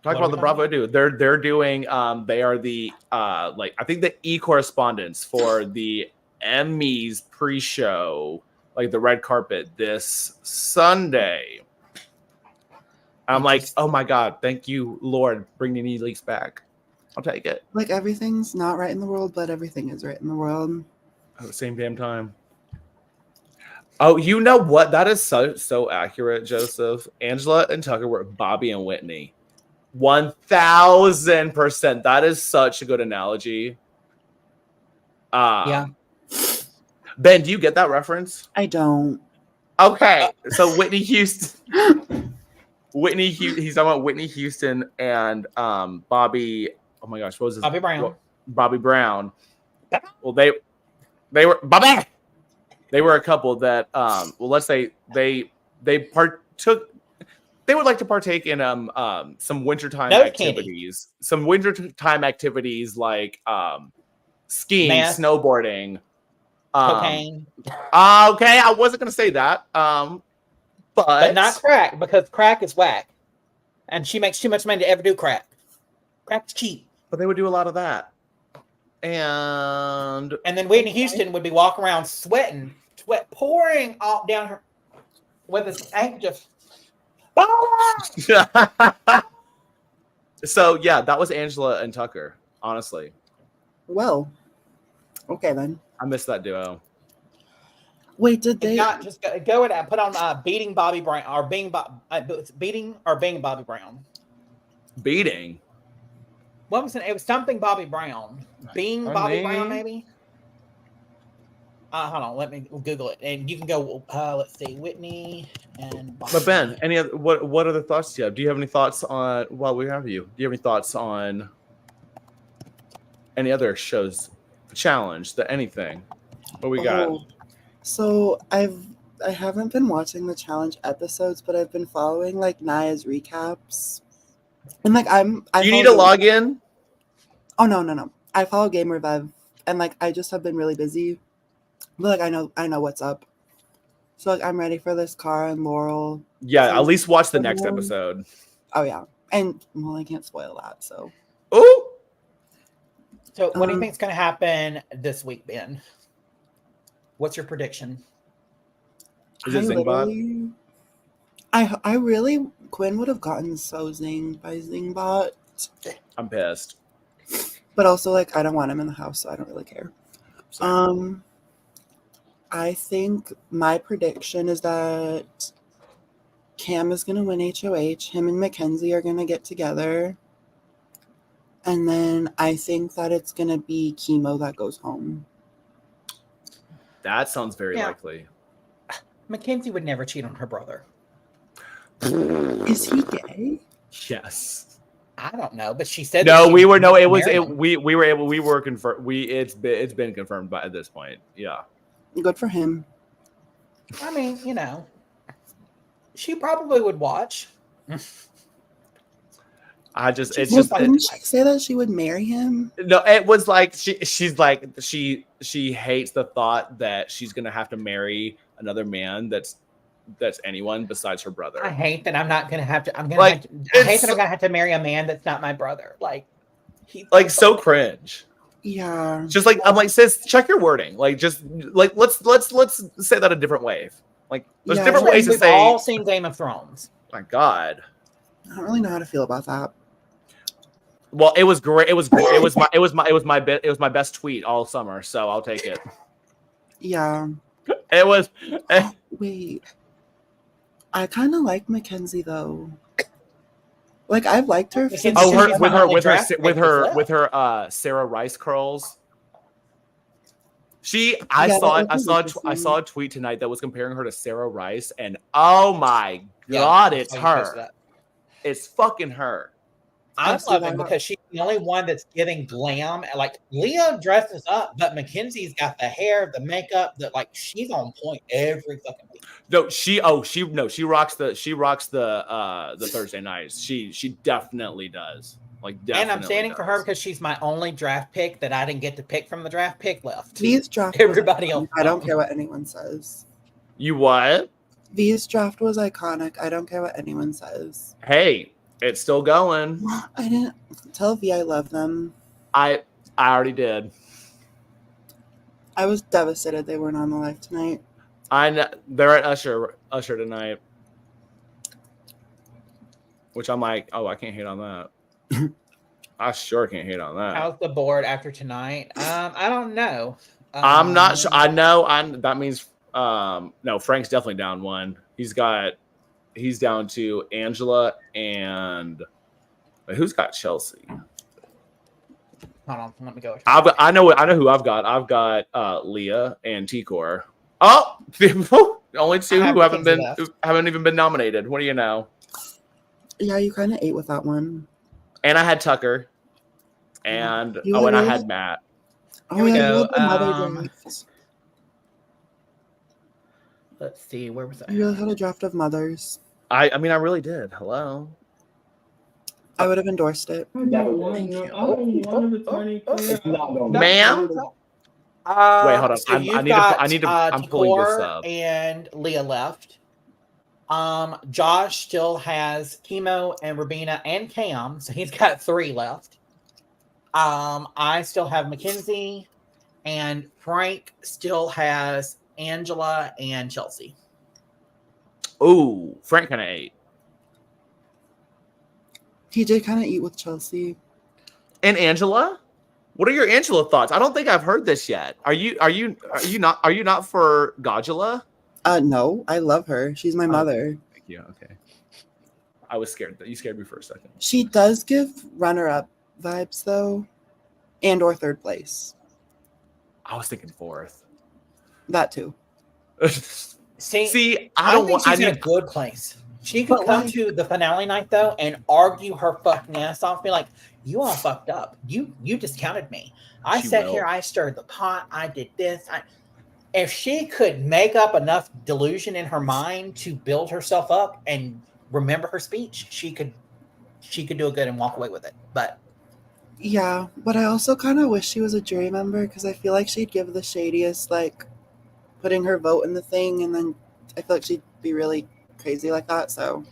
Talk are about we the Bravo dude. They're doing they are the like I think the correspondents for the Emmys pre-show, like the red carpet this Sunday. I'm like, oh my god, thank you, Lord, bring Nene Leakes back. I'll take it. Like everything's not right in the world, but everything is right in the world. At the same damn time. Oh, you know what? That is so accurate, Joseph. Angela and Tucker were Bobby and Whitney. 1000%. That is such a good analogy. Yeah. Ben, do you get that reference? I don't. Okay. So Whitney Houston. He's talking about Whitney Houston and Bobby. Oh my gosh, what was his Bobby Brown. Bobby Brown. Well, they were Bobby. They were a couple that well, let's say they partook. They would like to partake in some wintertime activities. Candy. Some wintertime activities like skiing, Math. snowboarding, Cocaine. Okay, I wasn't gonna say that. But not crack, because crack is whack. And she makes too much money to ever do crack. Crack's cheap. But they would do a lot of that. And then Whitney Houston would be walking around sweat pouring all down her with his handkerchief. So yeah, that was Angela and Tucker, honestly. Well, okay then. I missed that duo. Wait, did they not just go and put on beating Bobby Brown or being beating Bobby Brown? Beating. What was it? It was something Bobby Brown. Being Bobby Brown, maybe. Hold on, let me Google it, and you can go. Let's see, Whitney and Bobby. But Ben, any other what other thoughts do you have? Do you have any thoughts on? Well, we have you. Do you have any thoughts on any other shows? Challenge, anything? What we got? So I haven't been watching the challenge episodes, but I've been following like Naya's recaps, and like you need to log in. Oh no! I follow Game Revive, and like I just have been really busy. But like I know what's up. So like I'm ready for this Cara and Laurel. Yeah, at least watch the next episode. Oh yeah, and well I can't spoil that. So. Oh. So what do you think is going to happen this week, Ben? What's your prediction? Is it Zingbot? I really Quinn would have gotten so zinged by Zingbot, I'm pissed. but also like I don't want him in the house, so I don't really care. Same. I think my prediction is that Cam is gonna win HOH. Him and Mackenzie are gonna get together, and then I think that it's gonna be Kimo that goes home. That sounds very likely. Mackenzie would never cheat on her brother. Is he gay? Yes. I don't know, but she said No, that we were no. It was marry it, him. we were able. We were confirmed. It's been confirmed by at this point. Yeah. Good for him. I mean, she probably would watch. It's Well, just didn't she say that she would marry him? no. It was like she's like she hates the thought that she's gonna have to marry another man that's anyone besides her brother. I hate that I'm not gonna have to. I hate that I'm gonna have to marry a man that's not my brother. Like, he's like so cringe. Yeah. Just like I'm like, sis, check your wording. Like just like let's say that a different way. Like there's Yeah. different ways to We've say. all seen Game of Thrones. My God. I don't really know how to feel about that. Well, it was great. It was my best tweet all summer. So I'll take it. Yeah. It was. Wait. I kind of like Mackenzie though. Like I've liked her since. Oh, She's my only draft pick with that's her Sarah Rice curls. I Yeah, saw that it. I was saw interesting. a tweet tonight that was comparing her to Sarah Rice, and oh my God, it's her. It's fucking her. I see love that. it because she's the only one that's giving glam. Like Leah dresses up, but Mackenzie's got the hair, the makeup, that like she's on point every fucking week. No, she rocks the Thursday nights. She definitely does. Like definitely. And I'm standing for her because she's my only draft pick that I didn't get to pick from the draft pick left. V's draft. Everybody else. I don't care what anyone says. You what? V's draft was iconic. I don't care what anyone says. Hey, it's still going. I didn't tell V I love them. I already did. I was devastated they weren't on the live tonight. I know they're at Usher tonight, which I'm like, oh, I can't hate on that. I sure can't hate on that. How's the board after tonight? I don't know. I'm not sure. I know. That means no. Frank's definitely down one. He's down to Angela and wait, who's got Chelsea? Hold on, let me go. I know who I've got. I've got Leah and T-Core. Oh, only two who haven't even been nominated. What do you know? Yeah, you kind of ate with that one. And I had Tucker, and and I had Matt. Here we go. Let's see, where was I? You really had a draft of mothers. I mean, I really did. Hello. I would have endorsed it. Ma'am? Wait, hold on. So I'm pulling this up. And Leah left. Josh still has Kimo and Rabina and Cam, so he's got 3 left. I still have Mackenzie, and Frank still has Angela and Chelsea. Ooh, Frank kind of ate. He did kind of eat with Chelsea. And Angela? What are your Angela thoughts? I don't think I've heard this yet. Are you not for Godula? No, I love her. She's my mother. Thank you. Okay. I was scared. You scared me for a second. She does give runner-up vibes though, and or 3rd place. I was thinking 4th. That too. See, I don't think she's in a good place. She could come to the finale night though and argue her fucking ass off, be like, "You all fucked up. You discounted me. I sat here, I stirred the pot, I did this." If she could make up enough delusion in her mind to build herself up and remember her speech, she could do it good and walk away with it. But yeah, but I also kind of wish she was a jury member because I feel like she'd give the shadiest, like putting her vote in the thing, and then I feel like she'd be really crazy like that. So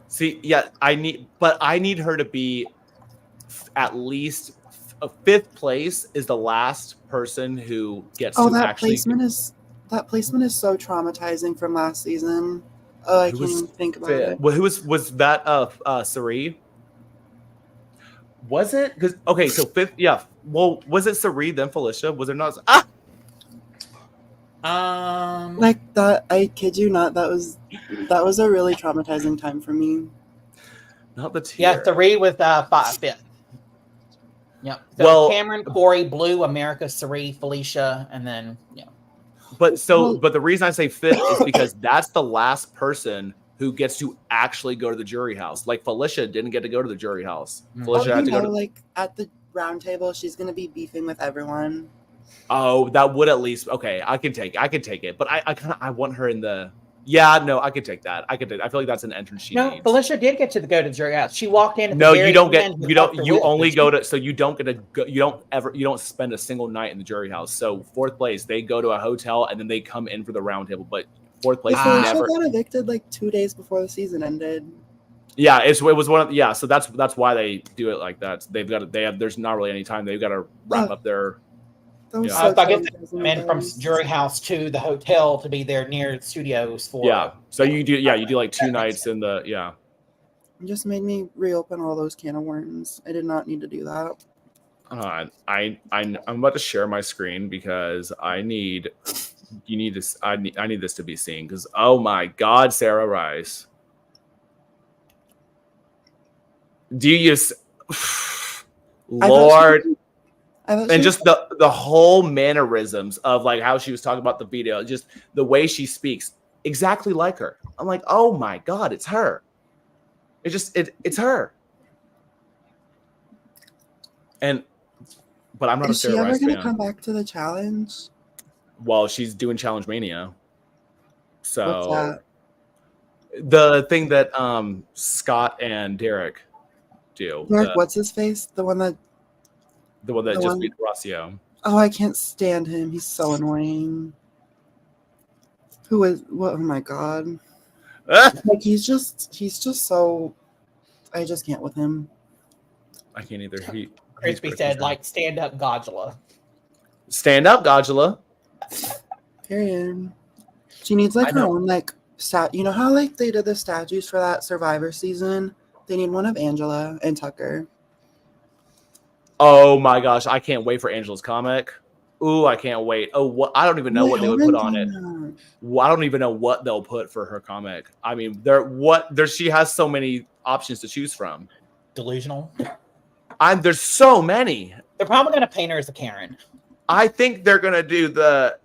see, yeah, I need her to be at least a 5th place is the last person who gets to that actually placement is That placement is so traumatizing from last season. Oh, I Who can't was even think about fit? it. Well, who was that? Sari? Was it? Because okay, so fifth, yeah. Well, was it Sari then Felicia? Was it not? Ah, Like that, I kid you not, that was a really traumatizing time for me. not the Yeah, tier. 3 with 5th. Yep. So Well, Cameron, Corey, Blue, America, Sari, Felicia, and then but Well- the reason I say fifth is because that's the last person who gets to actually go to the jury house. Like Felicia didn't get to go to the jury house. Mhm. Felicia But had you to go know, to. like at the round table, she's gonna be beefing with everyone. Oh, that would at least okay. I can take it, but I want her in the. Yeah, no, I could take that. I feel like that's an entrance she no, needs. Felicia did get to go to the jury house. She walked in at No, the very you don't get end with you don't Dr. you Whip, only and go to so you don't get to go you don't spend a single night in the jury house. So fourth place, they go to a hotel and then they come in for the round table. But fourth place Wait, Felicia never. got evicted like 2 days before the season ended. Yeah, it was one of yeah. So that's why they do it like that. There's not really any time. They've got to wrap up their. That was Yeah. so so I guess they traumatizing, come you in from guys. jury house to the hotel to be there near the studios for. Yeah. So you do like 2 nights in the yeah. It just made me reopen all those can of worms. I did not need to do that. I'm about to share my screen because I need this. I need this to be seen because oh my God, Sarah Rice. Do you use Lord and just the whole mannerisms of like how she was talking about the video, just the way she speaks, exactly like her. I'm like, oh my God, it's her. It's her. But I'm not Is a Sarah she ever Rice gonna fan. come back to the challenge? Well, she's doing Challenge Mania. So What's that? the thing that Scott and Derek do. Derek, what's his face? The one that Just beat Rossio. Oh, I can't stand him. He's so annoying. Who is what? Oh my God. Like he's just so. I just can't with him. I can't either. Crispy said, like, stand up Godzilla. Stand up, Godzilla. Period. She needs like her own like stat. You know how like they did the statues for that Survivor season? They need one of Angela and Tucker. Oh my gosh, I can't wait for Angela's comic. Ooh, I can't wait. Oh, what? I don't even know what they would put on it. I don't even know what they'll put for her comic. I mean, she has so many options to choose from. Delusional. There's so many. They're probably gonna paint her as a Karen. I think they're gonna do the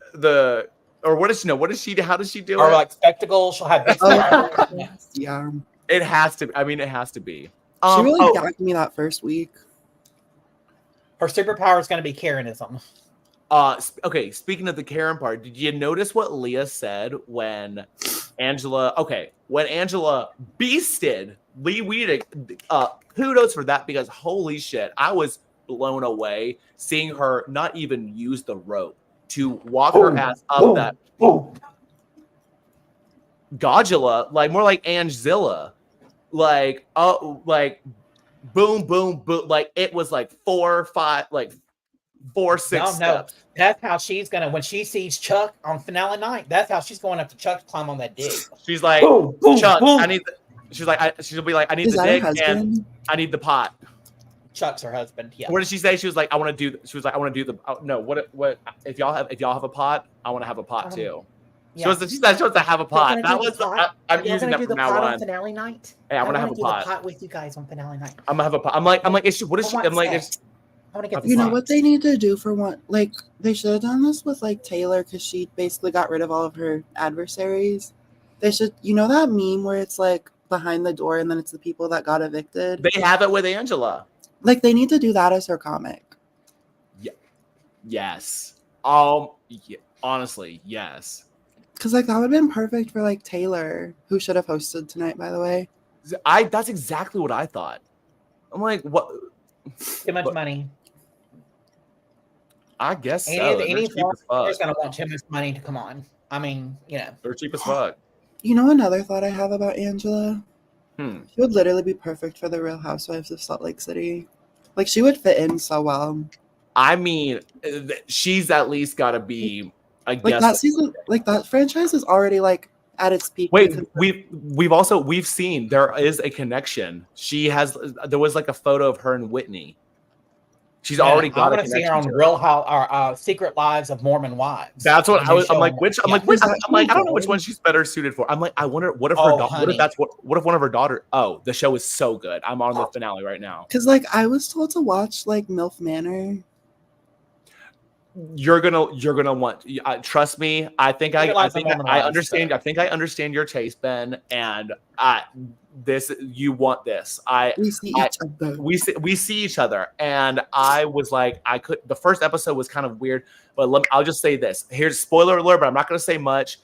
or what does she know? What does she? How does she do or it? like spectacles. She'll have big spectacles. Yeah. It has to. I mean, it has to be. She really gagged me that first week. Her superpower is going to be Karenism. Okay, speaking of the Karen part, did you notice what Leah said when Angela beasted Lee Weedick? Kudos for that because holy shit, I was blown away seeing her not even use the rope to walk her ass up that Godzilla, like more like Angzilla, like boom, boom, boom, like it was like 4, 5, like 4, 6 steps. That's how she's gonna when she sees Chuck on finale night. That's how she's going up to Chuck to climb on that dig. She's like, Chuck, I need. She'll be like, I need the dig and I need the pot. Chuck's her husband. Yeah. What did she say? She was like, I want to do. She was like, I want to do the. No, what? If y'all have a pot, I want to have a pot too. Yeah. She said she wants to have a pot. That was. I'm using that from now on. Finale night. Hey, I'm gonna have a pot. pot with you guys on finale night. I'm gonna have a pot. I'm like, is she? What is she? I'm like, I want to get. You know what they need to do for one? Like they should have done this with like Taylor because she basically got rid of all of her adversaries. They should. You know that meme where it's like behind the door and then it's the people that got evicted. They have it with Angela. Like they need to do that as her comic. Yeah. Yes. Yeah, honestly, yes. Because like that would have been perfect for like Taylor, who should have hosted tonight, by the way. That's exactly what I thought. I'm like, what? Too much money. I guess so. Any is gonna want too much money to come on. I mean, they're cheap as fuck. You know another thought I have about Angela? She would literally be perfect for the Real Housewives of Salt Lake City. Like she would fit in so well. I mean, she's at least got to be I Like guess that season, like that franchise is already like at its peak. Wait, because- we've seen there is a connection. There was like a photo of her and Whitney. She's already I got a want to see her connection on to her. Real How or Secret Lives of Mormon Wives. That's what And I was. they're I'm like, showing- which? I'm yeah. like, which? Is that I'm like, I don't know which good? one she's better suited for. I'm like, I wonder what if her. Oh, What honey. if that's what if one of her daughter? Oh, the show is so good. I'm on the finale right now. Because like I was told to watch like MILF Manor. You're gonna want. Trust me. I think I Realize think the Mormon I Wives is understand. I better. think I understand your taste, Ben. And this you want this. We see I- each other. we see each other, and I was like, I could. The first episode was kind of weird, but I'll just say this. Here's spoiler alert, but I'm not going to say much.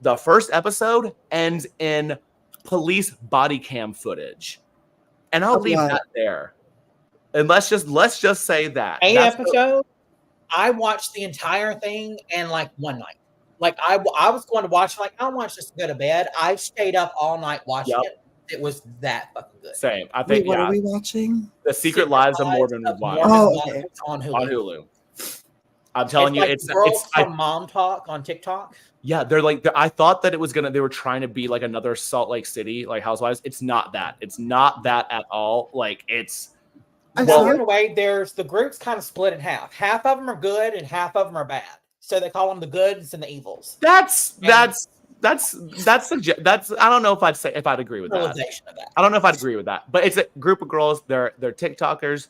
The first episode ends in police body cam footage, and I'll Of leave what? that there. And let's just say that 8 That's the- episodes. I watched the entire thing in like one night. Like I was going to watch. Like I'll watch this to go to bed. I stayed up all night watching Yep. it. It was that fucking good. same. I Wait, think what yeah. are we watching? The Secret Lives of Mormon Wives Oh, okay. Wives on Hulu. on Hulu. I'm telling you, like it's girls from Mom Talk on TikTok. yeah. They're like I thought that it was gonna. They were trying to be like another Salt Lake City like Housewives. It's not that. It's not that at all. Like it's. I Well, saw in it. a way, there's the group's kind of split in half. Half of them are good and half of them are bad. So they call them the goods and the evils. That's I don't know if I'd agree with that. Realization of that. I don't know if I'd agree with that. But it's a group of girls. They're TikTokers,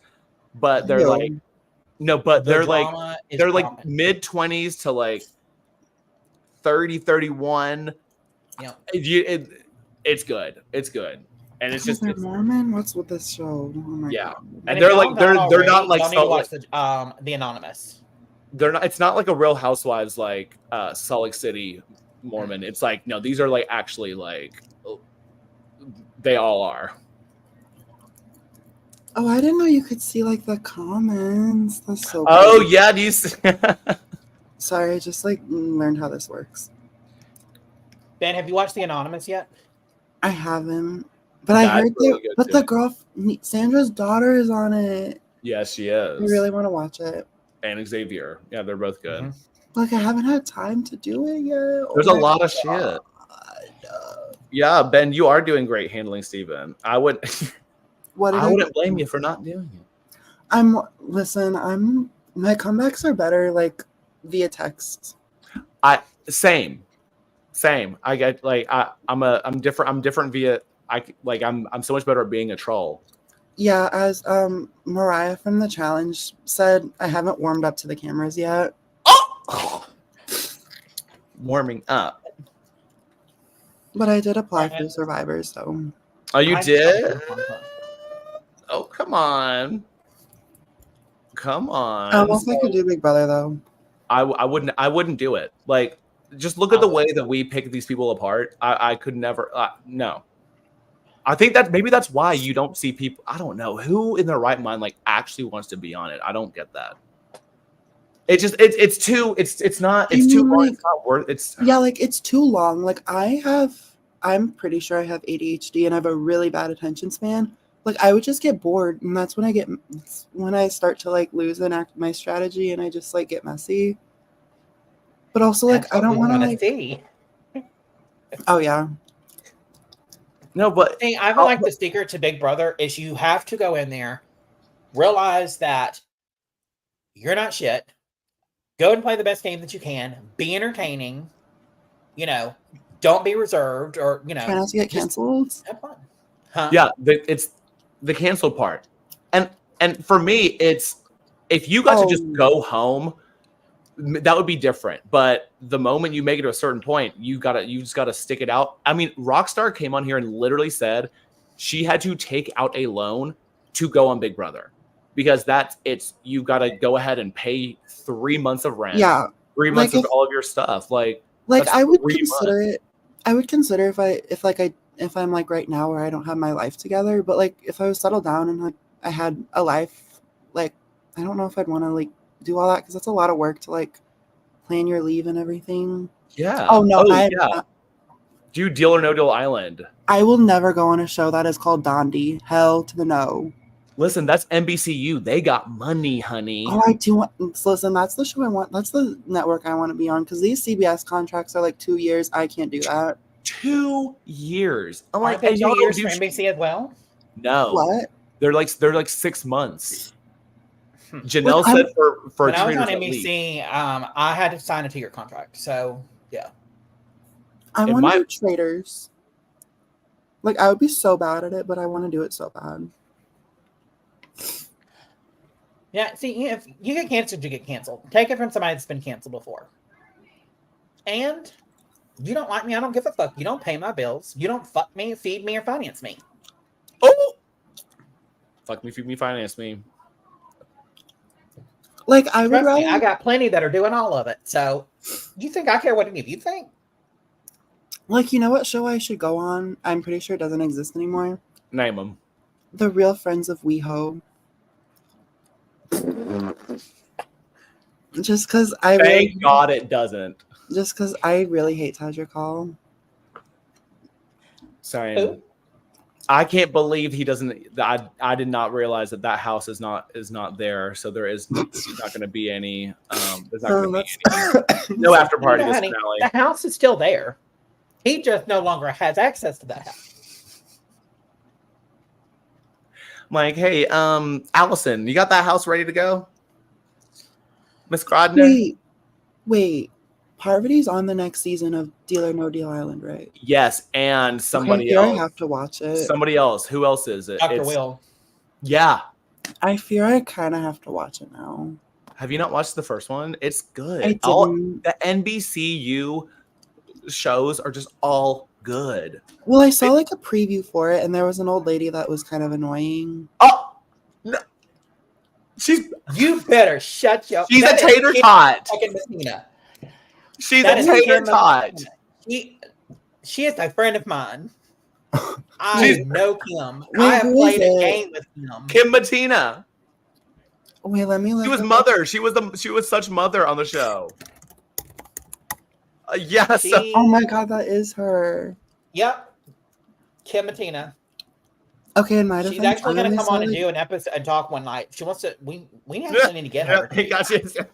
but they're Ew. like no, but The they're like drama is they're like common. mid 20s to like 30, 31. Yeah. It's good. It's good. And it's Because just they're it's, Mormon. What's with this show? Oh my yeah. God. And if they're y'all like they're don't not like y'all need to Salt Lake, watch the Anonymous. they're not it's not like a Real Housewives like Salt Lake City Mormon. It's like no, these are like actually like they all are. Oh, I didn't know you could see like the comments. That's so. Oh cool. yeah, do you see? Sorry, I just like learned how this works. Ben, have you watched the Anonymous yet? I haven't, but I That's heard really good, but too. the girl, Sandra's daughter, is on it. Yes, she I is. really want to watch it. And Xavier. Yeah, they're both good. Mhm. Like I haven't had time to do it yet. Oh There's a my lot of shit. God. Yeah, Ben, you are doing great handling Steven. I wouldn't blame you for not doing it. My comebacks are better like via text. Same. I get like I'm different via I'm so much better at being a troll. Yeah, as Mariah from the challenge said, I haven't warmed up to the cameras yet. Oh! Warming up. But I did apply for Survivor, so Oh, you I- did? Oh, come on. Come on. I don't know if I could do Big Brother though. I wouldn't do it. Like, just look at the way that we pick these people apart. I could never. No. I think that maybe that's why you don't see people. I don't know who in their right mind like actually wants to be on it. I don't get that. It's not too long. It's not worth. It's Yeah, like it's too long. Like I'm pretty sure I have ADHD and I have a really bad attention span. Like I would just get bored, and that's when I start to like lose my strategy, and I just like get messy. But also like I don't want to like. see. Oh yeah. no, but Thing I feel like the secret to Big Brother is you have to go in there, realize that you're not shit, go and play the best game that you can, be entertaining, don't be reserved or Try not to get canceled. have fun. Huh? yeah, it's the cancel part, and for me, it's if you got to just go home, that would be different. But the moment you make it to a certain point, you just gotta stick it out. I mean, Rockstar came on here and literally said she had to take out a loan to go on Big Brother because you got to go ahead and pay 3 months of rent. Yeah. 3 months Like of all of your stuff. Like Like that's I would 3 consider months. it. I would consider if I'm like right now where I don't have my life together, but like if I was settled down and like I had a life, like I don't know if I'd want to like do all that because that's a lot of work to like plan your leave and everything. Yeah. Oh no, yeah. Do Deal or No Deal Island. I will never go on a show that is called Dondi. Hell to the no. Listen, that's NBCU. They got money, honey. Oh, I do want. Listen, that's the show I want. That's the network I want to be on because these CBS contracts are like 2 years. I can't do that. 2 years. I'm Aren't like, they and 2 y'all don't years do for NBC as well? No. What? They're like 6 months. Hmm. Janelle Well, said for When I was trainers on at least. NBC, I had to sign a 2-year contract. So yeah. I It want might- to do Traders. Like, I would be so bad at it, but I want to do it so bad. Yeah, see, if you get canceled, you get canceled. Take it from somebody that's been canceled before. And you don't like me, I don't give a fuck. You don't pay my bills. You don't fuck me, feed me, or finance me. Oh, fuck me, feed me, finance me. Like, I would Trust me, rather. I got plenty that are doing all of it. So you think I care what any of you think? Like, you know what show I should go on? I'm pretty sure it doesn't exist anymore. Name them. The Real Friends of WeHo. Just because I Thank really, God it doesn't. just because I really hate Taj Call. Same. Who? I can't believe he doesn't. I did not realize that house is not there. So there is not going to be any. There's not going to be any, no after party No, this honey, finale. the house is still there. He just no longer has access to that house. I'm like, hey, Allison, you got that house ready to go? Miss Grodner? Wait. Parvati's on the next season of Deal or No Deal Island, right? Yes, and somebody I else. I have to watch it. Somebody else. Who else is it? Dr. It's- Will. Yeah. I fear I kind of have to watch it now. Have you not watched the first one? It's good. I All didn't. the NBCU shows are just all good. Well, I saw like a preview for it, and there was an old lady that was kind of annoying. Oh, no. You better shut your. She's a that is tater Kim tot. fucking Messina. She's That a is tater Kim tot. Messina. She is a friend of mine. I She's- know Kim. Wait, I have who played is a it? game with Kim. Kim Matina. Wait, let me look. She was up- mother. She was such mother on the show. Yes. She- Oh my god, that is her. Yep. Kim Matina. Okay, in my She's defense, actually I going to only come saw, on and like- do an episode and talk one night. She wants to. We actually need to get her. Gotcha.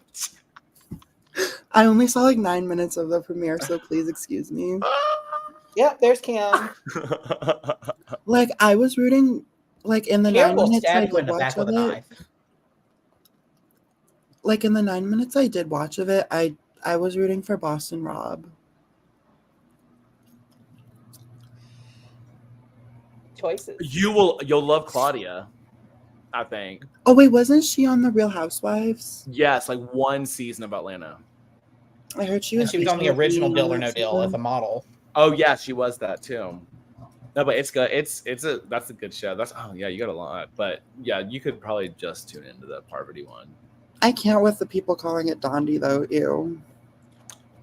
I only saw like 9 minutes of the premiere, so please excuse me. Yep, there's Kim. Like, I was rooting, like, in the Kim 9 will minutes I stab you in did the back watch with of a it. knife. Like, in the 9 minutes I did watch of it, I was rooting for Boston Rob. Choices. You'll love Claudia, I think. Oh wait, wasn't she on The Real Housewives? Yes, like one season of Atlanta. I heard she And was. she was on the featured original being Deal on or that No Deal as a season. model. Oh yeah, she was that too. No, but it's good. That's a good show. You got a lot. But yeah, you could probably just tune into the Parvati one. I can't with the people calling it Dondi though. Ew.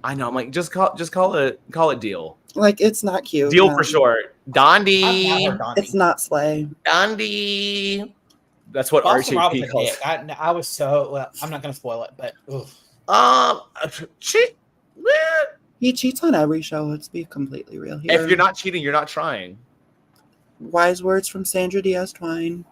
I know. I'm like, just call it Deal. Like, it's not cute. Deal no. for short. I've not Dondi. heard Dondi. It's not Slay. Dondi. That's what Boston Rob was RHAP a calls. dick. I was so. Well, I'm not going to spoil it, but oof. Cheat. He cheats on every show. Let's be completely real here. If you're not cheating, you're not trying. Wise words from Sandra Diaz Twine.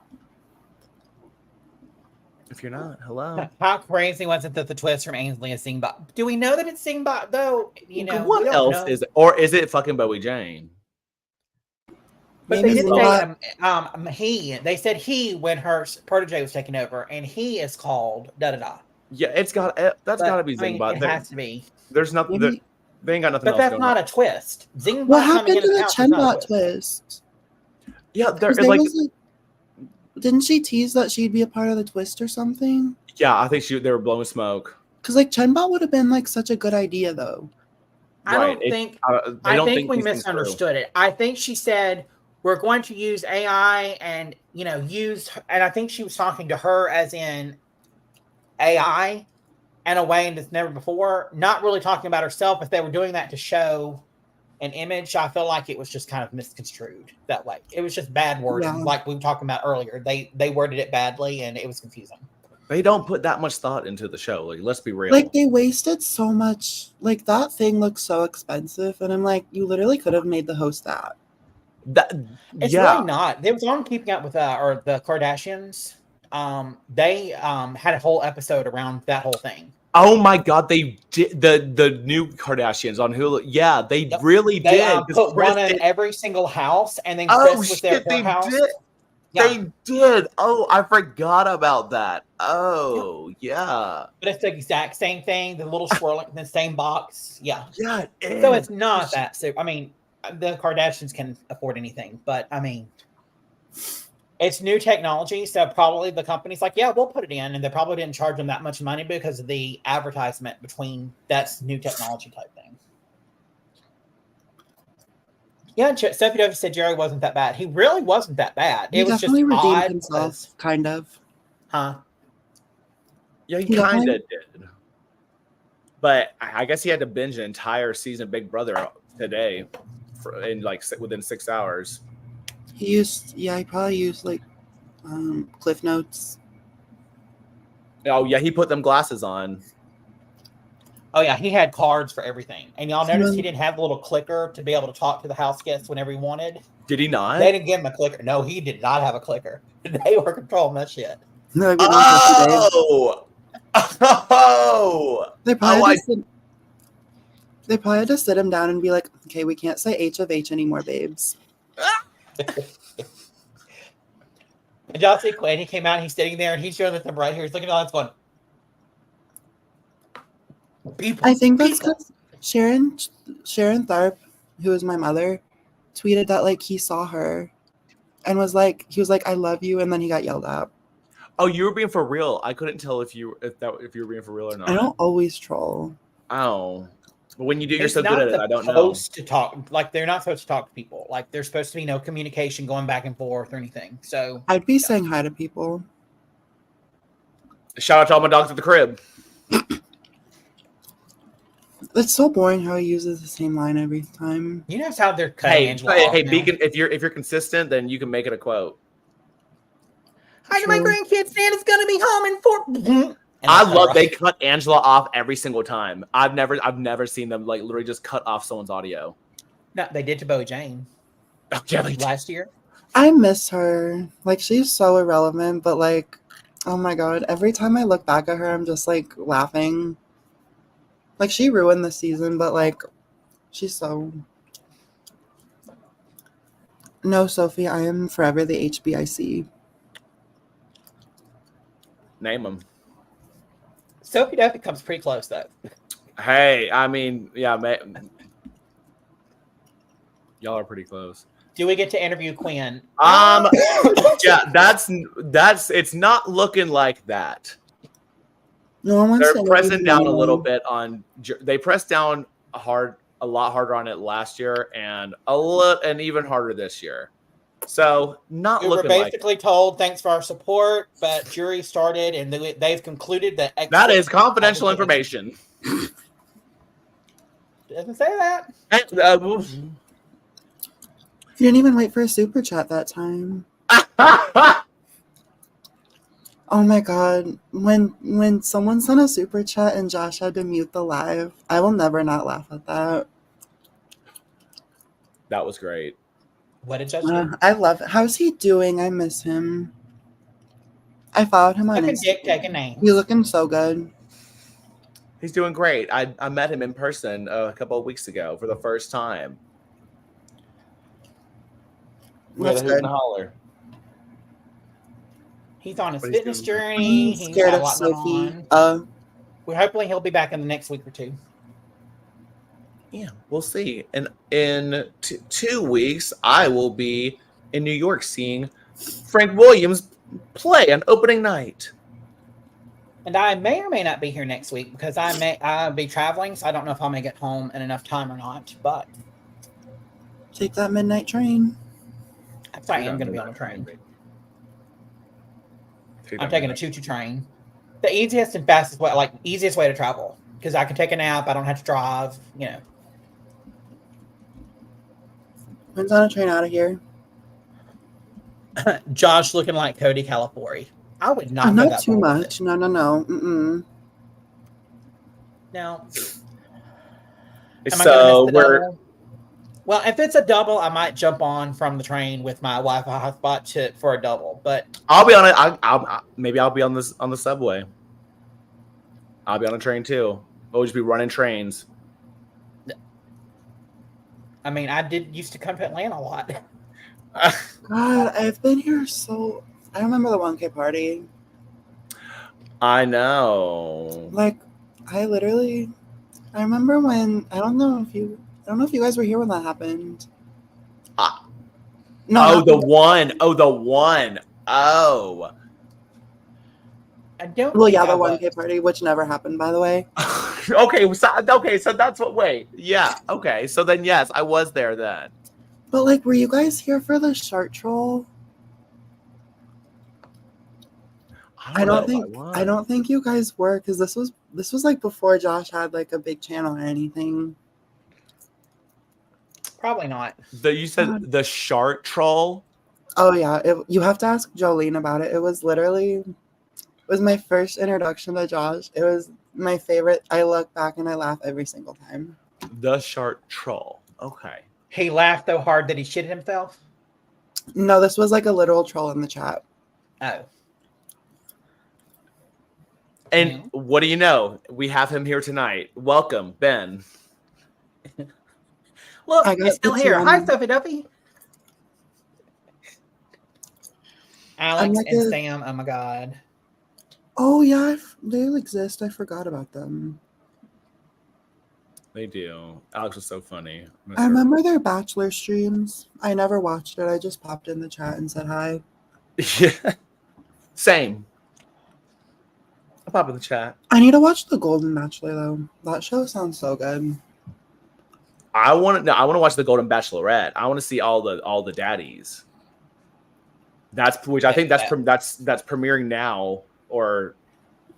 If you're not, hello. How crazy was it that the twist from Ainsley is Singbot? Do we know that it's Singbot though? You know, What we don't else know. is it? Or is it fucking Bowie Jane? But Maybe they did Singbot. say they said he when her protege was taken over, and he is called da da da. Yeah, that's got to be I mean, Zingbot. it has to be. There's nothing. Maybe- They ain't got nothing But else that's going not on. a twist. Zingbot What coming happened in to the the house is not a Chenbot twist? Yeah, 'Cause there's there like, was, didn't she tease that she'd be a part of the twist or something? yeah, I think they were blowing smoke. Because like Chenbot would have been like such a good idea though. I Right. don't think. They I don't think we these things through. misunderstood it. I think she said we're going to use AI and and I think she was talking to her as in AI in a way that's never before, not really talking about herself. If they were doing that to show an image, I feel like it was just kind of misconstrued that way. It was just bad wording, Yeah. like we were talking about earlier. They worded it badly and it was confusing. They don't put that much thought into the show. Like, let's be real. Like they wasted so much. Like that thing looks so expensive, and I'm like, you literally could have made the host that. It's yeah. really not. It was on Keeping Up with or the Kardashians. They had a whole episode around that whole thing. Oh my God, they did the new Kardashians on Hulu. Yeah, they Yep. really They did. put one in every single house, and then Oh Chris was their shit, they house. did. Yeah. They did. Oh, I forgot about that. Oh, yeah. But it's the exact same thing. The little swirling, the same box. Yeah. Yeah, it So is. it's not that super. I mean, the Kardashians can afford anything, but I mean, it's new technology. So probably the company's like, yeah, we'll put it in. And they probably didn't charge them that much money because of the advertisement between that's new technology type thing. Yeah, Sophie Dovey said Jerry wasn't that bad. He really wasn't that bad. He It was just definitely redeemed odd himself, because, kind of. huh? Yeah, he He kind of definitely- did. But I guess he had to binge an entire season of Big Brother today in like within 6 hours. He probably used like Cliff Notes. Oh, yeah, he put them glasses on. Oh yeah, he had cards for everything. And y'all He noticed was- he didn't have the little clicker to be able to talk to the house guests whenever he wanted. Did he not? They didn't give him a clicker. No, he did not have a clicker. They were controlling that shit. No, we don't have to today. Oh! Oh! They probably, Oh, they probably had to sit him down and be like, okay, we can't say H of H anymore, babes. And y'all see Quinn, he came out and he's sitting there and he's showing them right here. He's looking at all this going, people. I think that's because Sharon Tharp, who is my mother, tweeted that like he saw her and was like, I love you, and then he got yelled at. Oh, you were being for real. I couldn't tell if you were being for real or not. I don't always troll. Oh. But when you do, you're It's so not good at it. I don't know. supposed to talk. Like, they're not supposed to talk to people. Like, there's supposed to be no communication going back and forth or anything. So, I'd be saying hi to people. Shout out to all my dogs at the crib. It's so boring how he uses the same line every time. you notice how they're cutting Hey, Angela hey, off hey, now? Beacon, if you're consistent, then you can make it a quote. Hi to my True. grandkids. Santa's going to be home in 4... And I that's love right. they cut Angela off every single time. I've never seen them like literally just cut off someone's audio. No, they did to Bo Jane Oh, yeah, they did. last year. I miss her. Like, she's so irrelevant, but like, oh my god, every time I look back at her, I'm just like laughing. Like, she ruined the season, but like, she's so. No, Sophie, I am forever the HBIC. Name them. Sophie Duffy comes pretty close, though. Hey, I mean, yeah, y'all are pretty close. Do we get to interview Quinn? Yeah, that's it's not looking like that. No one wants They're to interview pressing me down a anymore. little bit on. They pressed down a lot harder on it last year, and and even harder this year. So not We were looking like basically told, thanks for our support, but jury started and they've concluded that... that is confidential information. Doesn't say that. And, You didn't even wait for a super chat that time. Oh my god. When someone sent a super chat and Josh had to mute the live, I will never not laugh at that. that was great. What did Judge do? I love it. How's he doing? I miss him. I followed him on Look at Dick Instagram. taking names. He's looking so good. He's doing great. I met him in person a couple of weeks ago for the first time. We had That's a hoot and good. a holler. He's on his But he's fitness doing- journey. I'm He's scared got a of lot going Sophie. on. Well, hopefully he'll be back in the next week or two. Yeah, we'll see. And in 2 weeks, I will be in New York seeing Frank Williams play on opening night. And I may or may not be here next week because I'll be traveling, so I don't know if I'll make it home in enough time or not. But Take that midnight train. I am going to be on a train. I'm taking a choo-choo train. The easiest and fastest way, like easiest way to travel, because I can take a nap. I don't have to drive. You know, When's on a train out of here? Josh looking like Cody Calipari. I would not. go Not that too far with much. No. Mm-mm. it. Now, am I gonna So miss the we're double? Well, if it's a double, I might jump on from the train with my Wi-Fi hotspot for a double. But I'll be on it. Maybe I'll be on the subway. I'll be on a train too. We'll just be running trains. I mean, I did used to come to Atlanta a lot. God, I've been here so. I remember the 1K party. I know. Like, I remember when I don't know if you guys were here when that happened. No. The one. Oh. I don't. Well, yeah, the 1K party, which never happened, by the way. Okay, so that's what. Wait, yeah, okay. So then, yes, I was there then. But like, were you guys here for the shark troll? I don't think you guys were, because this was like before Josh had like a big channel or anything. Probably not. You said the shark troll. Oh yeah, you have to ask Jolene about it. It was my first introduction to Josh. It was my favorite. I look back and I laugh every single time. The shark troll. Okay. He laughed so hard that he shit himself. No, this was like a literal troll in the chat. Oh. And what do you know? We have him here tonight. Welcome, Ben. Look, he's still here. Hi, Sophie Duffy. Alex and Sam. Oh my God. Oh yeah, they exist. I forgot about them. They do. Alex was so funny. I remember their Bachelor streams. I never watched it. I just popped in the chat and said hi. Yeah. Same. I'll pop in the chat. I need to watch The Golden Bachelor though. That show sounds so good. I want to watch The Golden Bachelorette. I want to see all the daddies. That's premiering now or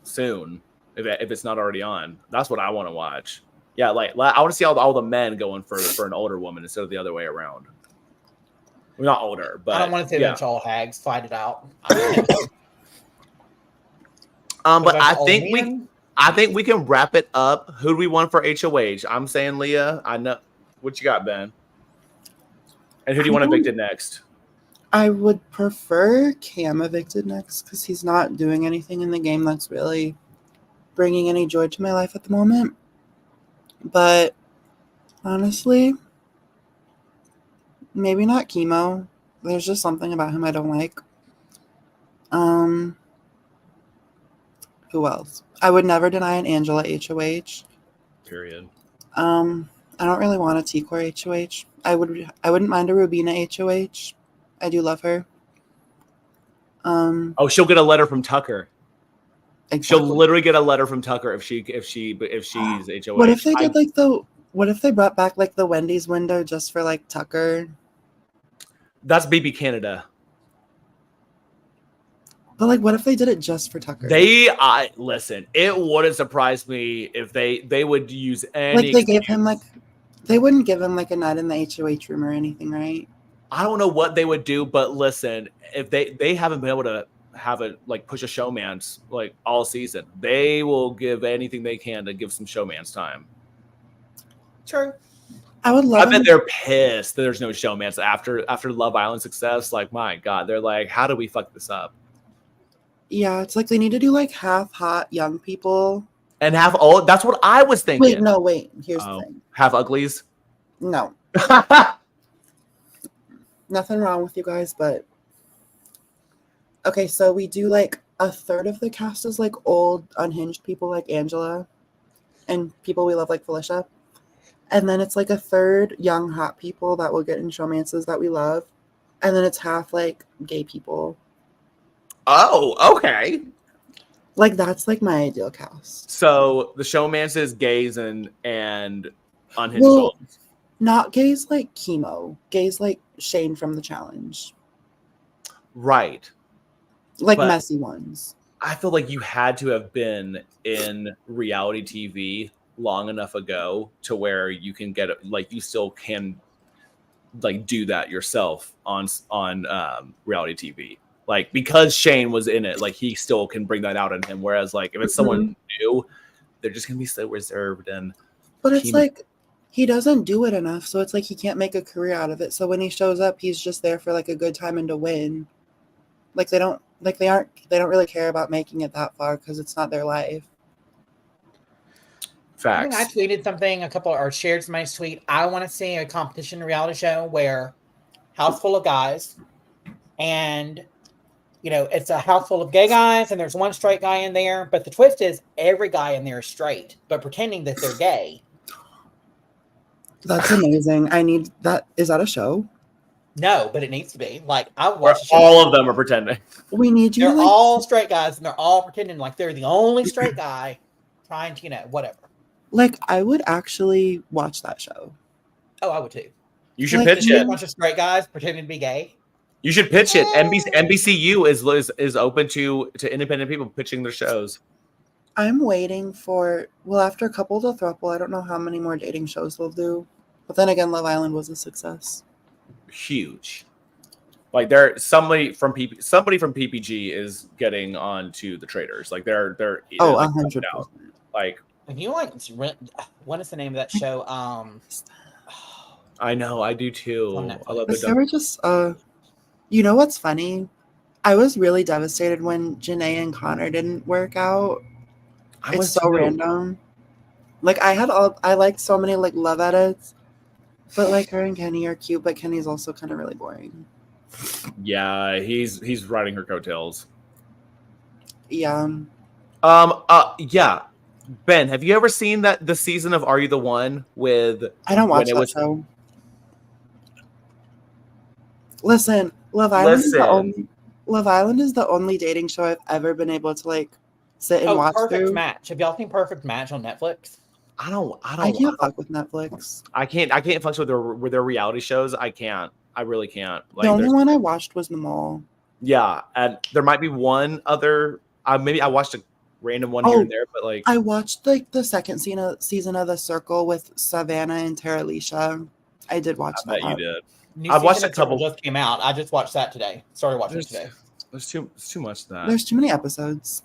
soon if it's not already on. That's what I want to watch. Yeah, like I want to see all the men going for an older woman instead of the other way around. Well, not older, but I don't want to see them all hags fight it out. But I think we can wrap it up. Who do we want for HOH? I'm saying Leah. I know what you got, Ben. And who do you want evicted next? I would prefer Cam evicted next because he's not doing anything in the game that's really bringing any joy to my life at the moment. But honestly, maybe not Kimo. There's just something about him I don't like. Who else? I would never deny an Angela HOH. Period. I don't really want a T-Core HOH. I wouldn't mind a Rubina HOH. I do love her. She'll get a letter from Tucker. Exactly. She'll literally get a letter from Tucker if she's HOH. What if they did what if they brought back like the Wendy's window just for like Tucker? That's BB Canada. But like, what if they did it just for Tucker? Listen. It wouldn't surprise me if they would use any. Like they wouldn't give him like a night in the HOH room or anything, right? I don't know what they would do, but listen, if they haven't been able to have it like push a showman's like all season, they will give anything they can to give some showman's time. True. I bet they're pissed that there's no showman's after Love Island success. Like, my God, they're like, how do we fuck this up? Yeah, it's like they need to do like half hot young people and half old. That's what I was thinking. Wait. Here's the thing. Half uglies. No. Nothing wrong with you guys, but okay, so we do like a third of the cast is like old, unhinged people like Angela and people we love like Felicia. And then it's like a third young, hot people that will get in showmances that we love. And then it's half like gay people. Oh, okay. Like that's like my ideal cast. So the showmances, gays, and unhinged souls. Not gays like Kimo. Gays like Shane from The Challenge. Right. Like messy ones. I feel like you had to have been in reality TV long enough ago to where you can get like you still can like do that yourself on reality TV. Like because Shane was in it, like he still can bring that out in him. Whereas like if it's someone new, they're just gonna be so reserved and. But it's like he doesn't do it enough, so it's like he can't make a career out of it. So when he shows up, he's just there for like a good time and to win. Like they don't really care about making it that far because it's not their life. Facts. I tweeted something or shared my tweet. I want to see a competition reality show where house full of guys, and it's a house full of gay guys, and there's one straight guy in there. But the twist is every guy in there is straight, but pretending that they're gay. That's amazing. I need that. Is that a show? No, but it needs to be. Like I Where watch. The all of them are pretending. We need you. They're all straight guys, and they're all pretending like they're the only straight guy, trying to whatever. Like I would actually watch that show. Oh, I would too. You should Like, pitch A it. bunch of straight guys pretending to be gay. You should pitch it. NBCU is open to independent people pitching their shows. I'm waiting for, after a couple to throuple, I don't know how many more dating shows they'll do. But then again, Love Island was a success. Huge. Like somebody from PPG is getting on to the traders. Like they're 100%. Like If you what is the name of that show? I know, I do too. I love They were just you know what's funny? I was really devastated when Janae and Connor didn't work out. It's so random. Like I liked so many like love edits, but like her and Kenny are cute, but Kenny's also kind of really boring. Yeah, he's riding her coattails. Yeah. Yeah. Ben, have you ever seen the season of Are You the One with? I don't watch that show. Listen, Love Island is the only dating show I've ever been able to like sit and watch Perfect through. Match. Have y'all seen Perfect Match on Netflix? I can't fuck with Netflix. I can't fuck with their reality shows. I can't. I really can't. Like, the only one I watched was The Mall. Yeah, and there might be one other. Maybe I watched a random one here and there, but like I watched like the second season of The Circle with Savannah and Tara Alicia. I did watch that. I bet you did. I watched a couple. Just came out. I just watched that today. Started watching it today. There's too much of that. There's too many episodes.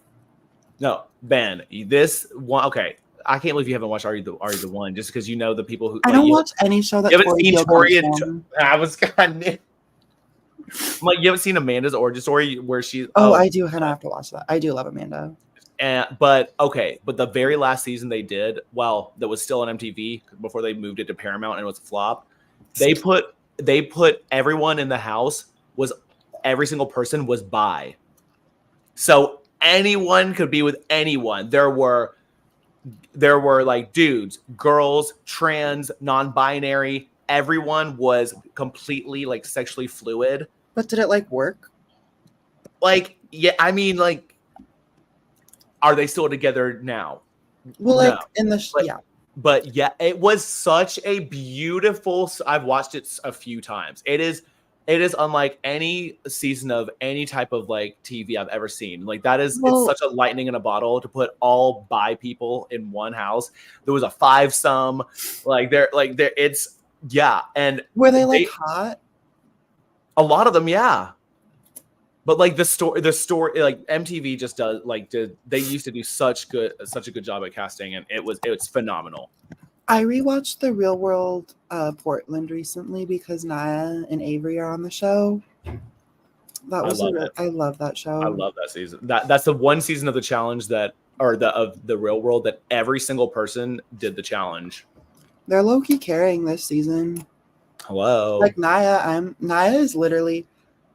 No, Ben, this one. Okay, I can't believe you haven't watched Are You the One just because you know the people who. I don't watch any show that. You haven't seen Tori and I was kind of. Like you haven't seen Amanda's origin story where she. Oh, I do. And I have to watch that. I do love Amanda. But the very last season they did, that was still on MTV before they moved it to Paramount and it was a flop. They put everyone in the house every single person was bi. So anyone could be with anyone. There were like dudes, girls, trans, non-binary. Everyone was completely like sexually fluid. But did it like work? Like, yeah, I mean, like, are they still together now? Well, like in the yeah. But yeah, it was such a beautiful. I've watched it a few times. It is unlike any season of any type of like TV I've ever seen. Like it's such a lightning in a bottle to put all bi people in one house. There was a 5-some. It's yeah. And were they like hot? A lot of them, yeah. But like the story, like MTV just does they used to do such a good job at casting, and it was phenomenal. I rewatched The Real World Portland recently because Naya and Avery are on the show. I love that show. I love that season. That's the one season of the challenge of the Real World that every single person did the challenge. They're low-key carrying this season. Hello. Like Naya is literally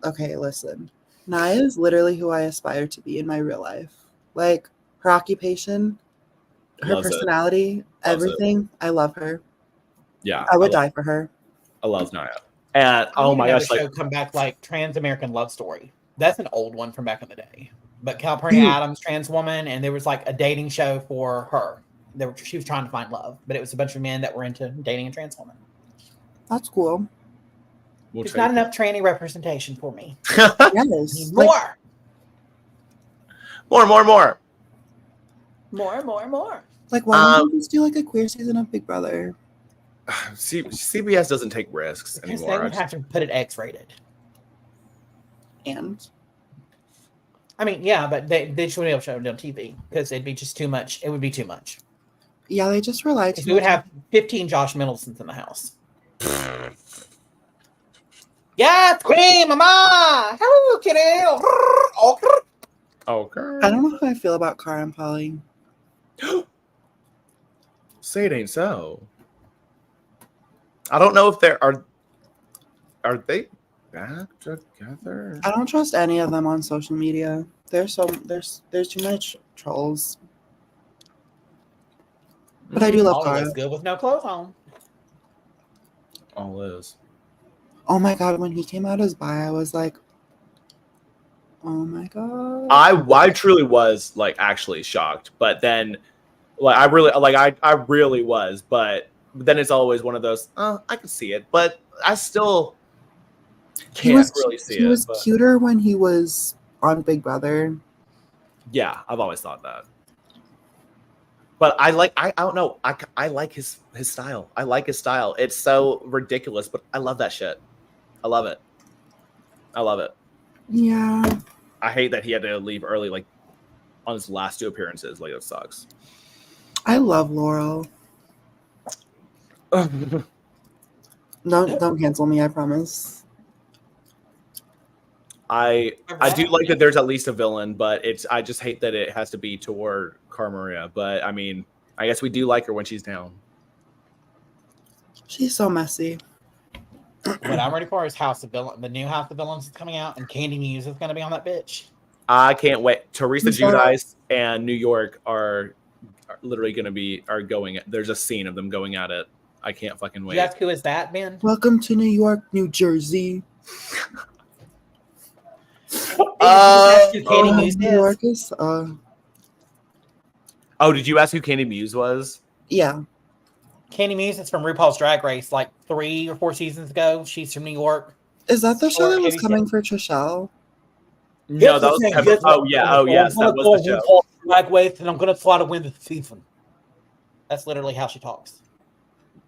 okay, listen. Naya is literally who I aspire to be in my real life. Like her occupation, her personality, everything. I love her. Yeah. I would die for her. I love Naya. And oh my gosh, show come back like Trans American Love Story. That's an old one from back in the day. But Calpurnia Adams, trans woman, and there was like a dating show for her. She was trying to find love, but it was a bunch of men that were into dating a trans woman. That's cool. There's not enough tranny representation for me. Yes. More. Like, why don't we just do like a queer season of Big Brother? CBS doesn't take risks anymore. They would have to put it X-rated. And I mean, yeah, but they shouldn't be able to show it on TV because it'd be just too much. It would be too much. Yeah, they just rely Because too we would much. have 15 Josh Middletons in the house. Yes, Queen, Mama! Hello, kitty! Okay. I don't know how I feel about Cara and Polly. Say it ain't so. I don't know if are they back together? I don't trust any of them on social media. There's too much trolls. But I do love Polly Cara. looks good with no clothes on. All is. Oh my god, when he came out as bi, I was like, oh my god. I truly was like actually shocked, but then like I really was, but then it's always one of those. I can see it, but I still can't really see it. He was but cuter when he was on Big Brother. yeah, I've always thought that. But I don't know. I like his style. I like his style. It's so ridiculous, but I love that shit. I love it. I love it. Yeah. I hate that he had to leave early, like on his last 2 appearances. Like, it sucks. I love Laurel. Don't cancel me, I promise. I do like that there's at least a villain, but I just hate that it has to be toward Carmaria. But I mean, I guess we do like her when she's down. She's so messy. What I'm ready for is House of Villains. The new House of Villains is coming out, and Candy Muse is going to be on that bitch. I can't wait. Teresa Who's that? Giudice and New York are literally going to are going. There's a scene of them going at it. I can't fucking wait. Yes, who is that, Ben? Welcome to New York, New Jersey. Candy Muse New is? York is Oh, did you ask who Candy Muse was? yeah. Candy Muse is from RuPaul's Drag Race, like 3 or 4 seasons ago. She's from New York. Is that the show that was Heavy coming for Trishelle? No, that was Kevin. Oh yeah. Oh yes, that was the show. Drag Race, and I'm going to try to win the season. That's literally how she talks.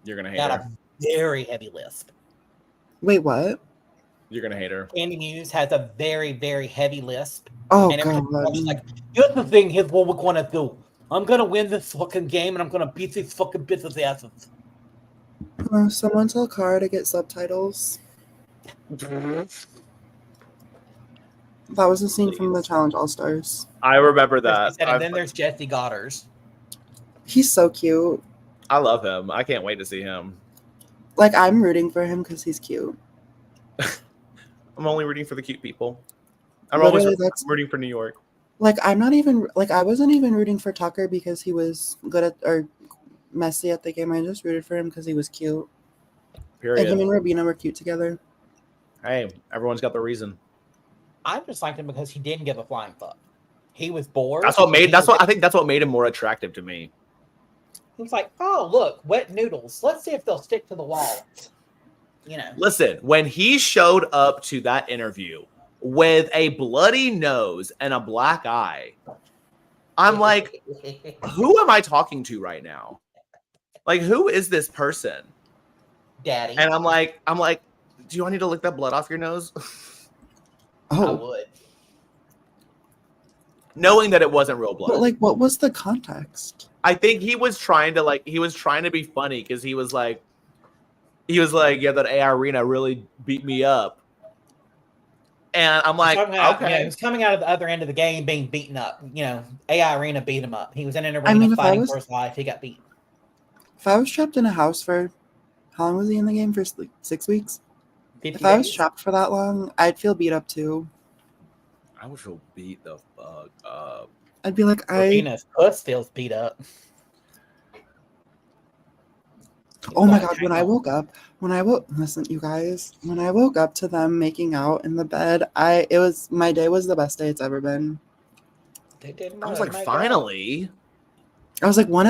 You're gonna hate Got her. a very heavy lisp. Wait, what? You're gonna hate her. Candy Muse has a very, very heavy lisp. Oh And every time god. she's like, here's the thing, here's what we're going to do. I'm going to win this fucking game, and I'm going to beat these fucking business asses. Someone tell Cara to get subtitles. That was a scene from the Challenge All Stars. I remember that. And then there's Jesse Goddard. He's so cute. I love him. I can't wait to see him. Like, I'm rooting for him because he's cute. I'm only rooting for the cute people. I'm Literally, always that's- rooting for New York. Like, I'm not even like I wasn't even rooting for Tucker because he was good at or messy at the game. I just rooted for him because he was cute. Period. And him and Rabina were cute together. Hey, everyone's got their reason. I just liked him because he didn't give a flying fuck. He was bored. I think that's what made him more attractive to me. He was like, oh, look, wet noodles. Let's see if they'll stick to the wall. You know. Listen, when he showed up to that interview with a bloody nose and a black eye, I'm like, who am I talking to right now? Like, who is this person? Daddy. And I'm like, do I need to lick that blood off your nose? I Oh, would. Knowing that it wasn't real blood. but like, what was the context? I think he was trying to be funny because he was like, yeah, that AI Arena really beat me up. And I'm like, okay. He was coming out of the other end of the game being beaten up. You know, AI Arena beat him up. He was in an arena mean, if I fighting was- for his life. He got beat. If I was trapped in a house for how long was he in the game for? Like 6 weeks? 50 If I was days. trapped for that long, I'd feel beat up too. I would feel beat the fuck up. I'd be like, Regina's puss feels beat up. oh my god, when I woke up listen, you guys, when I woke up to them making out in the bed, my day was the best day it's ever been. I was like, finally. I was like, one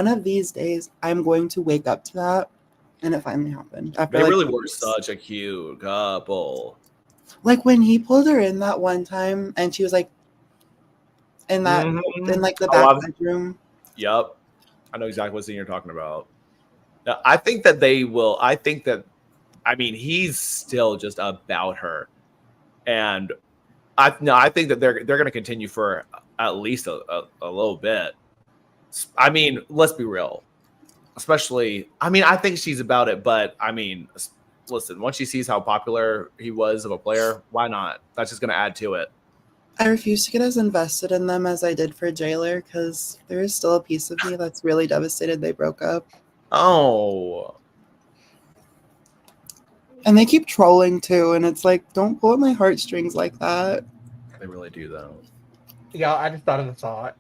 of these days I'm going to wake up to that, and it finally happened. After They like really were weeks. such a cute couple. Like when he pulled her in that one time and she was like in that in like the back bedroom. Yep. I know exactly what scene you're talking about. Now, I think that he's still just about her. And I think that they're going to continue for at least a little bit. I mean, let's be real. Especially, I mean, I think she's about it, but I mean, listen, once she sees how popular he was of a player, why not? That's just going to add to it. I refuse to get as invested in them as I did for Jailer because there is still a piece of me that's really devastated they broke up. Oh. And they keep trolling too, and it's like, don't pull at my heartstrings like that. They really do, though. Yeah, I just thought of the thought.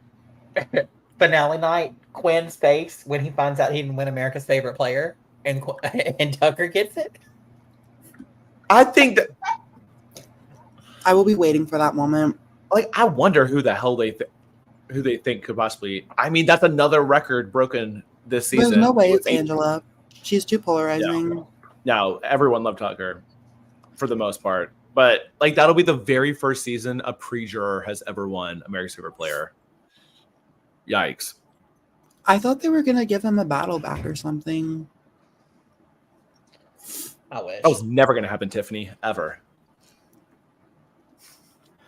Finale night, Quinn's face when he finds out he didn't win America's Favorite Player, and and Tucker gets it. I think that, I will be waiting for that moment. like, I wonder who the hell who they think could possibly. I mean, that's another record broken this season. There's no way it's Angela. She's too polarizing. Yeah. No, everyone loved Tucker for the most part. But, like, that'll be the very first season a pre-juror has ever won America's Favorite Player. Yikes. I thought they were going to give him a battle back or something. I wish. That was never going to happen, Tiffany, ever.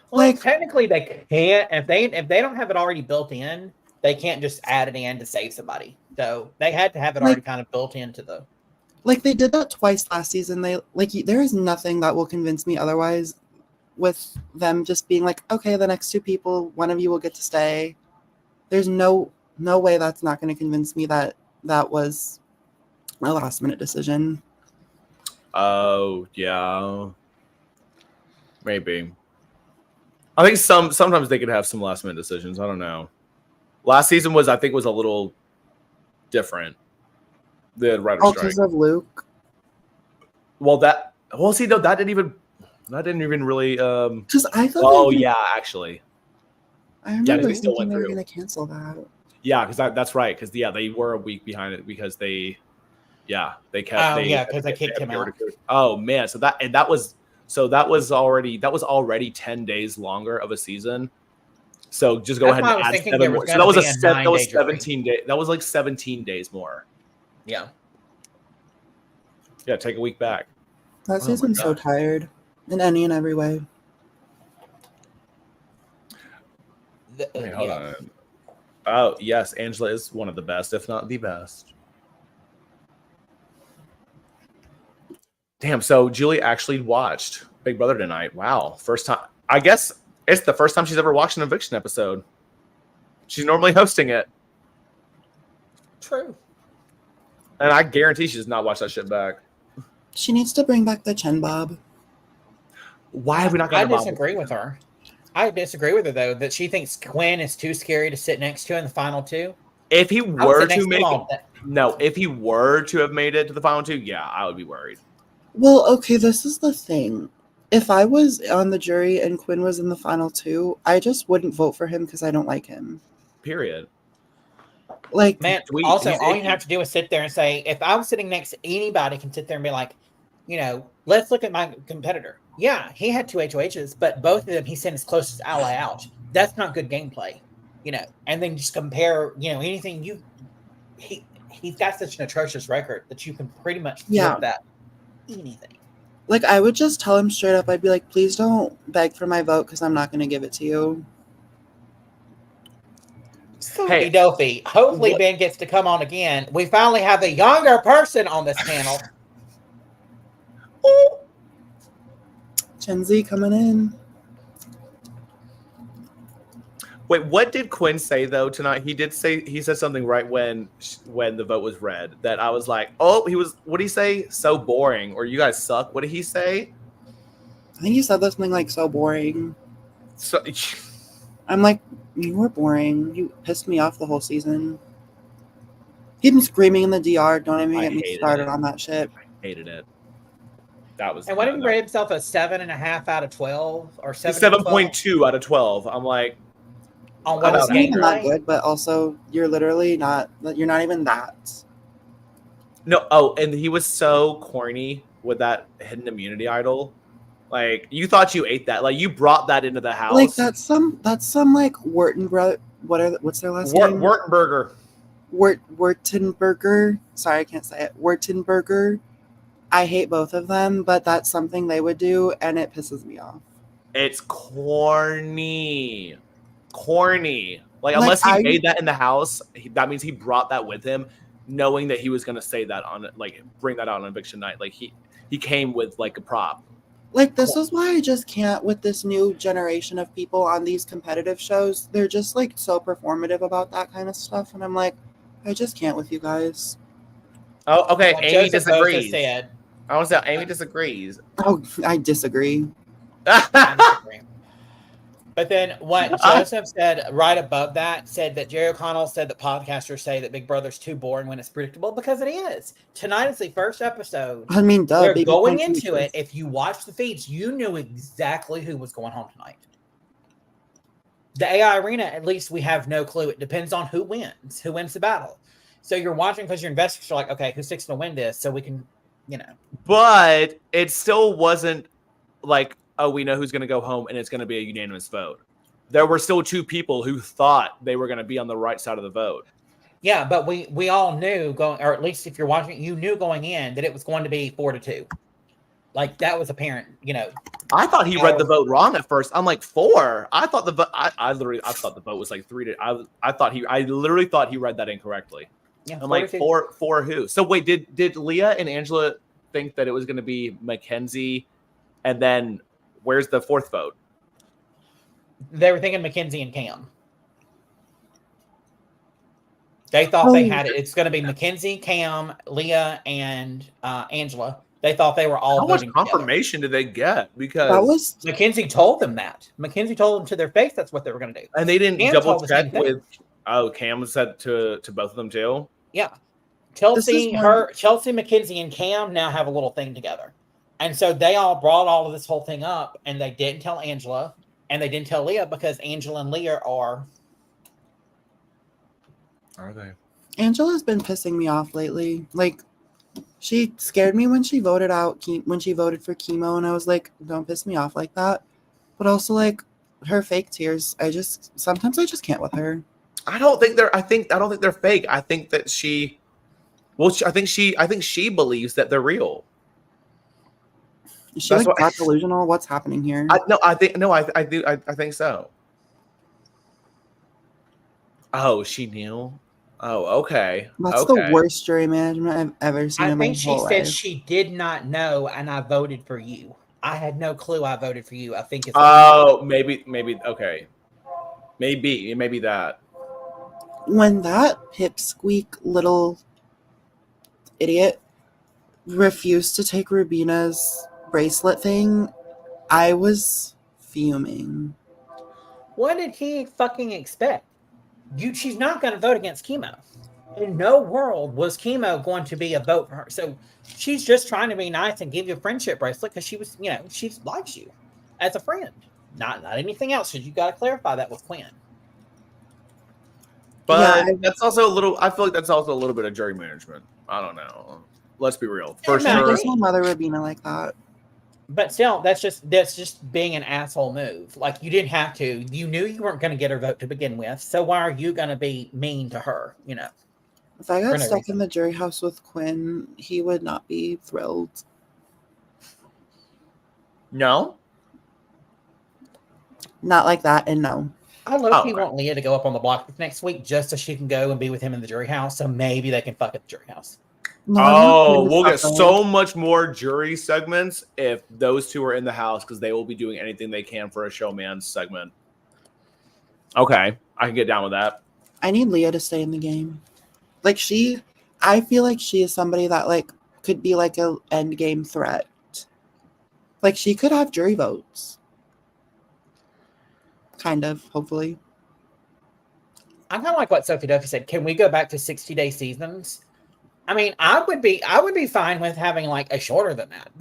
Well, Like- technically, they can't. If they don't have it already built in, they can't just add it in to save somebody. So they had to have it already kind of built into the. Like, they did that twice last season. There is nothing that will convince me otherwise with them just being like, okay, the next two people, one of you will get to stay. There's no way that's not going to convince me that was a last minute decision. Oh, yeah. Maybe. I think sometimes they could have some last minute decisions. I don't know. Last season was a little different. The writer's strike. Because of Luke. That didn't even really Because I thought. Oh yeah, actually. I remember they still thinking went they were through. going to cancel that. Yeah, because that's right. Because they were a week behind it because they kept. Because they kicked him out. Oh man, so that was already 10 days longer of a season. So just go ahead and add 7 more. So that was 17 days. That was like 17 days more. Yeah. Yeah, take a week back. That season's so tired in any and every way. Wait, hold on. Oh yes, Angela is one of the best, if not the best. Damn, so Julie actually watched Big Brother tonight. Wow. First time. I guess it's the first time she's ever watched an Eviction episode. She's normally hosting it. True. And I guarantee she does not watch that shit back. She needs to bring back the Chen Bob. Why have we not I got disagree with her. I disagree with her, though, that she thinks Quinn is too scary to sit next to in the final two. If he were to make it, if he were to have made it to the final two, yeah, I would be worried. Well, okay, this is the thing. If I was on the jury and Quinn was in the final two, I just wouldn't vote for him because I don't like him. Period. Like, man, also, all you have to do is sit there and say, if I was sitting next to anybody, can sit there and be like, let's look at my competitor. Yeah, he had 2 HOHs, but both of them he sent his closest ally out. That's not good gameplay, and then just compare, anything he's got such an atrocious record that you can pretty much flip that anything. Like, I would just tell him straight up, I'd be like, please don't beg for my vote because I'm not going to give it to you. Hey, Dofi. Hopefully Ben gets to come on again. We finally have a younger person on this panel. Gen Z coming in. Wait, what did Quinn say though tonight? He said something right when the vote was read that I was like, what did he say? So boring, or you guys suck. What did he say? I think he said something like so boring. So I'm like, you were boring. You pissed me off the whole season. He'd been screaming in the DR. Don't even get me started on that shit. I hated it. That was. And what did he rate himself? A 7.5 out of 12 or 7.2 out of 12. I'm like, on what is game not good, but also you're literally not. You're not even that. No. Oh, and he was so corny with that hidden immunity idol. Like, you thought you ate that. Like, you brought that into the house. Like, that's some like Wurtenberg. What's their last name? Wurtenberger. Wurtenberger. Sorry, I can't say it. Wurtenberger. I hate both of them, but that's something they would do, and it pisses me off. It's corny. Corny. Like, Like, unless he I- made that in the house, that means he brought that with him, knowing that he was going to say that on, like, bring that out on eviction night. Like, he came with, like, a prop. Like, this is why I just can't with this new generation of people on these competitive shows. They're just, like, so performative about that kind of stuff. And I'm like, I just can't with you guys. Oh, okay. Like Amy Joseph Bosa disagrees. said, I want to say Amy disagrees. Oh, I disagree. I disagree. But then what Joseph said right above that said that Jerry O'Connell said that podcasters say that Big Brother's too boring when it's predictable, because it is. Tonight is the first episode. I mean, duh. They're baby going can't into do it. this. If you watch the feeds, you knew exactly who was going home tonight. The AI arena, at least we have no clue. It depends on who wins the battle. So you're watching because your investors are like, okay, who's six to win this? So we can, you know. But it still wasn't like, oh, we know who's going to go home and it's going to be a unanimous vote. There were still two people who thought they were going to be on the right side of the vote. Yeah, but we all knew going, or at least if you're watching, you knew going in that it was going to be 4-2. Like, that was apparent, you know. I thought he read the vote wrong at first. I'm like, 4. I thought the vote. I thought the vote was like 3 to. I literally thought he read that incorrectly. Yeah, I'm like, 4 who? So wait, did Leah and Angela think that it was going to be Mackenzie, and then where's the 4th vote? They were thinking Mackenzie and Cam. They thought they had it. It's going to be Mackenzie, Cam, Leah, and Angela. They thought they were all How much voting confirmation did they get? Because That was Mackenzie told them that. Mackenzie told them to their face that's what they were going to do. and they didn't Cam double told the same check thing. with. Oh, Cam said to both of them too. Yeah. This Chelsea, is Mackenzie, and Cam now have a little thing together. And so they all brought all of this whole thing up, and they didn't tell Angela, and they didn't tell Leah because Angela and Leah are they? Angela's been pissing me off lately. Like, she scared me when she voted for Kimo, and I was like, don't piss me off like that. But also, like, her fake tears, sometimes I just can't with her. I don't think they're fake. I think that she. Well, I think she believes that they're real. Is she That's like what- that delusional? What's happening here? I think so. Oh, she knew. Oh, okay. That's okay. the worst jury management I've ever seen I in my think she whole said life. she did not know, and I voted for you. I had no clue I voted for you. I think it's Oh, maybe. Okay. Maybe that. When that pipsqueak little idiot refused to take Rubina's bracelet thing, I was fuming. What did he fucking expect? She's not going to vote against Kimo. In no world was Kimo going to be a vote for her. So she's just trying to be nice and give you a friendship bracelet because she was, she likes you as a friend, not anything else. Because you got to clarify that with Quinn. But Yeah, that's also a little. I feel like that's also a little bit of jury management. I don't know. Let's be real. First no, I jury. just want Mother Rubina like that. But still, that's just being an asshole move. Like, you didn't have to. You knew you weren't going to get her vote to begin with. So why are you going to be mean to her? If I For got no stuck reason. in the jury house with Quinn, he would not be thrilled. No. Not like that, and no. I low key okay. want Leah to go up on the block next week just so she can go and be with him in the jury house. So maybe they can fuck at the jury house. No, I want Oh, Quinn to we'll get suffer. so much more jury segments if those two are in the house because they will be doing anything they can for a showman segment. Okay, I can get down with that. I need Leah to stay in the game. Like, I feel like she is somebody that, like, could be like a end game threat. Like, she could have jury votes. Kind of, hopefully. I kind of like what Sophie Duffy said. Can we go back to 60-day seasons? I mean, I would be fine with having like a shorter than that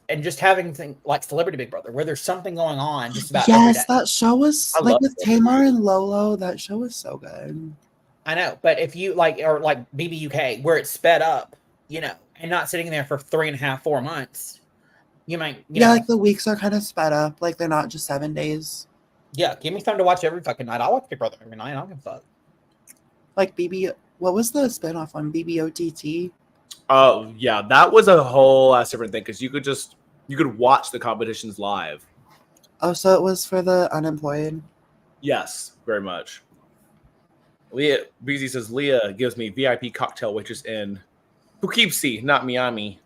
and just having things like Celebrity Big Brother where there's something going on just about every day. Yes, that show was I like love with it. Tamar and Lolo. That show was so good. I know, but if you like BBUK where it's sped up, and not sitting there for 3.5, 4 months, you might, Yeah, like the weeks are kind of sped up. Like they're not just 7 days. yeah, give me something to watch every fucking night. I'll watch Big Brother every night. I don't give a fuck. Like what was the spinoff on BBOTT? Oh yeah, that was a whole ass different thing because you could watch the competitions live. Oh, so it was for the unemployed. Yes, very much. Leah BZ says Leah gives me VIP cocktail waitress in Poughkeepsie, not Miami.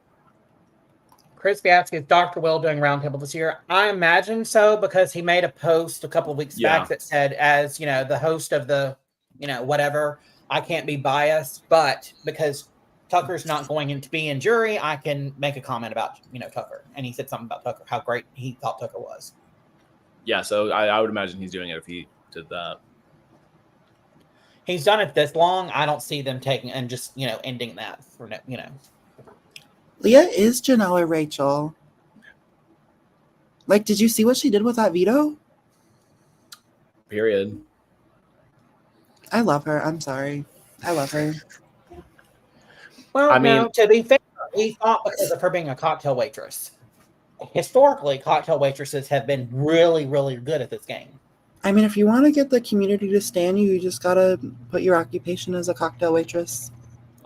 Chris asks, is Dr. Will doing roundtable this year? I imagine so, because he made a post a couple of weeks back that said, as you know, the host of the, whatever, I can't be biased, but because Tucker's not going to be in jury, I can make a comment about, Tucker. And he said something about Tucker, how great he thought Tucker was. Yeah, so I would imagine he's doing it if he did that. He's done it this long. I don't see them taking and just, ending that for, Leah is Janelle or Rachel. Like, did you see what she did with that veto? Period. I love her. I'm sorry. I love her. Well, to be fair, he thought because of her being a cocktail waitress. Historically, cocktail waitresses have been really, really good at this game. I mean, if you want to get the community to stand you, you just gotta put your occupation as a cocktail waitress.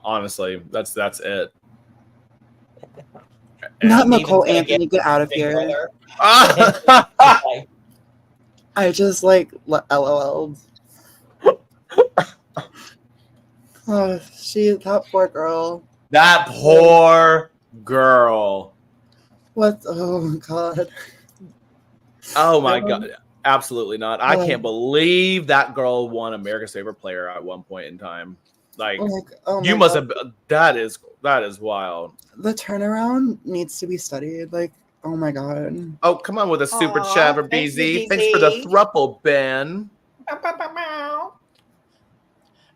Honestly, that's it. Not Nicole Anthony, get out of here. I just LOL'd. Oh, that poor girl. That poor girl. What? Oh, God. Oh, my God. Absolutely not. I can't believe that girl won America's Favorite Player at one point in time. Like, you must have. That is wild. The turnaround needs to be studied. Like, oh my God. Oh, come on with a super chat for BZ. Thanks for the thruple, Ben.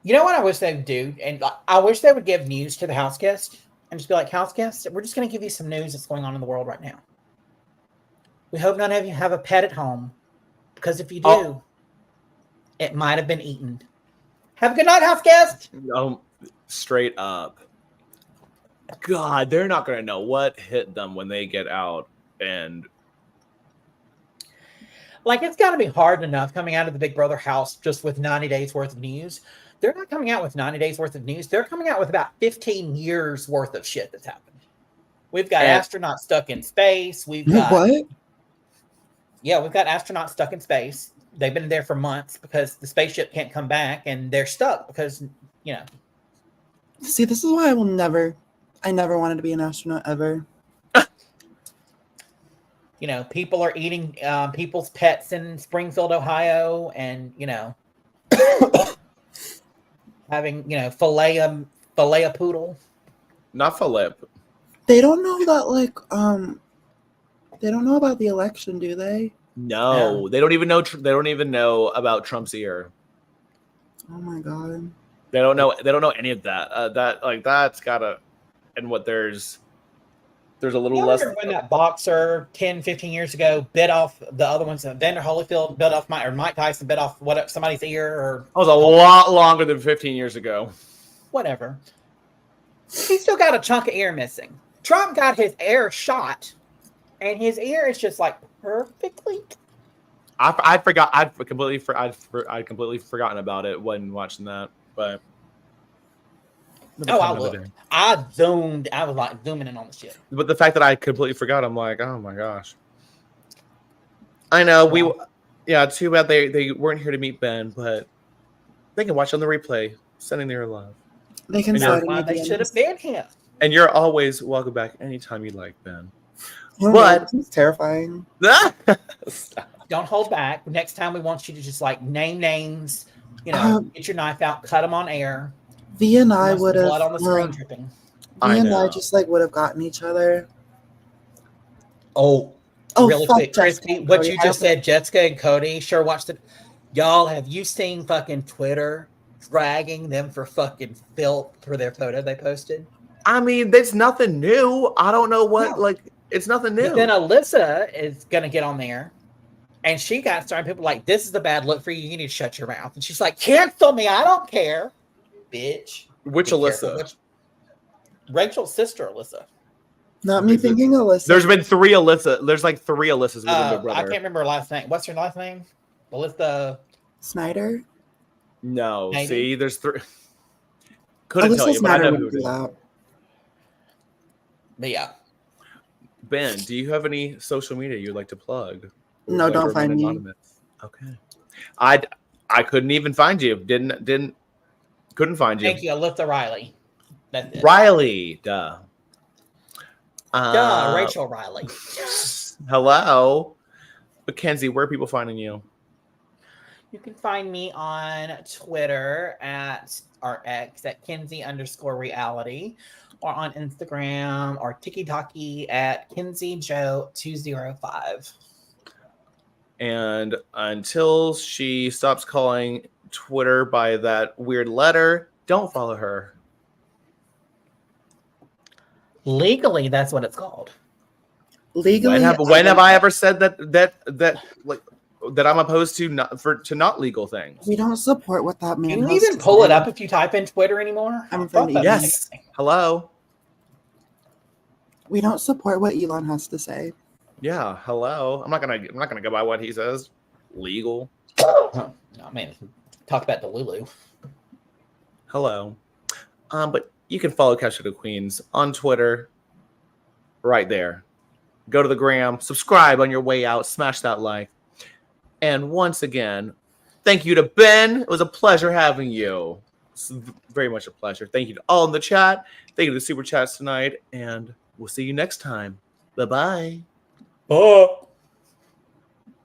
You know what I wish they would do? And I wish they would give news to the house guest and just be like, house guests, we're just going to give you some news that's going on in the world right now. We hope none of you have a pet at home, because if you do, it might have been eaten. Have a good night, house guest. Straight up. God, they're not going to know what hit them when they get out. And like, it's got to be hard enough coming out of the Big Brother house just with 90 days worth of news. They're not coming out with 90 days worth of news. They're coming out with about 15 years worth of shit that's happened. We've got astronauts stuck in space. We've got what? Yeah, we've got astronauts stuck in space. They've been there for months because the spaceship can't come back, and they're stuck because, See, this is why I never wanted to be an astronaut ever. People are eating people's pets in Springfield, Ohio, and, having, filet a poodle. Not filet. They don't know that, they don't know about the election, do they? No, they don't even know. They don't even know about Trump's ear. Oh my God. They don't know. They don't know any of that. That's gotta. And what there's a little less. When that boxer 10, 15 years ago bit off the other ones, Vander Holyfield bit off Mike Tyson bit off somebody's ear, or that was a lot longer than 15 years ago. Whatever. He still got a chunk of ear missing. Trump got his ear shot, and his ear is just like perfectly. I forgot. I'd completely forgotten about it when watching that. But I looked. I zoomed. I was like zooming in on the shit. But the fact that I completely forgot, I'm like, oh my gosh. I know too bad they weren't here to meet Ben, but they can watch on the replay. Sending their love. They can. They should have been here. And you're always welcome back anytime you like, Ben. But it's terrifying. Don't hold back. Next time we want you to just name names. Get your knife out, cut them on air. V and I would have blood on the screen dripping. V and I just would have gotten each other. Oh, really quick, Christy, what you just said, Jessica and Cody sure watched it. Y'all, have you seen fucking Twitter dragging them for fucking filth for their photo they posted? I mean, there's nothing new. I don't know what it's nothing new. But then Alyssa is gonna get on there. And she got started. People like, this is a bad look for you. You need to shut your mouth. And she's like, cancel me. I don't care, bitch. Which Alyssa? Rachel's sister, Alyssa. Not me thinking Alyssa. There's been 3 Alyssa. There's 3 Alyssas within Big Brother. I can't remember her last name. What's her last name? Alyssa Snyder? No. Maybe. See, there's 3. Couldn't Alyssa tell you, Snyder but I know who it is. But yeah. Ben, do you have any social media you'd like to plug? No, don't find me. Okay. I couldn't even find you. Didn't Couldn't find you. Thank you, Alyssa Riley. That's it. Riley. Duh. Rachel Riley. Hello. Mackenzie, where are people finding you? You can find me on Twitter or X at Kenzie_reality, or on Instagram or TikTok at KenzieJoe205. And until she stops calling Twitter by that weird letter, don't follow her. Legally, that's what it's called. Legally, When have I ever said that I'm opposed to not legal things? we don't support what that man. Can you has even to pull it say. up if you type in Twitter anymore? I'm I thought from that was Yes. amazing. Hello. We don't support what Elon has to say. Yeah. Hello. I'm not gonna go by what he says. Legal. Oh man, talk about Delulu. Hello. But you can follow Capture the Queens on Twitter. Right there. Go to the gram. Subscribe on your way out. Smash that like. And once again, thank you to Ben. It was a pleasure having you. It's very much a pleasure. Thank you to all in the chat. Thank you to the super chats tonight. And we'll see you next time. Bye-bye. Oh.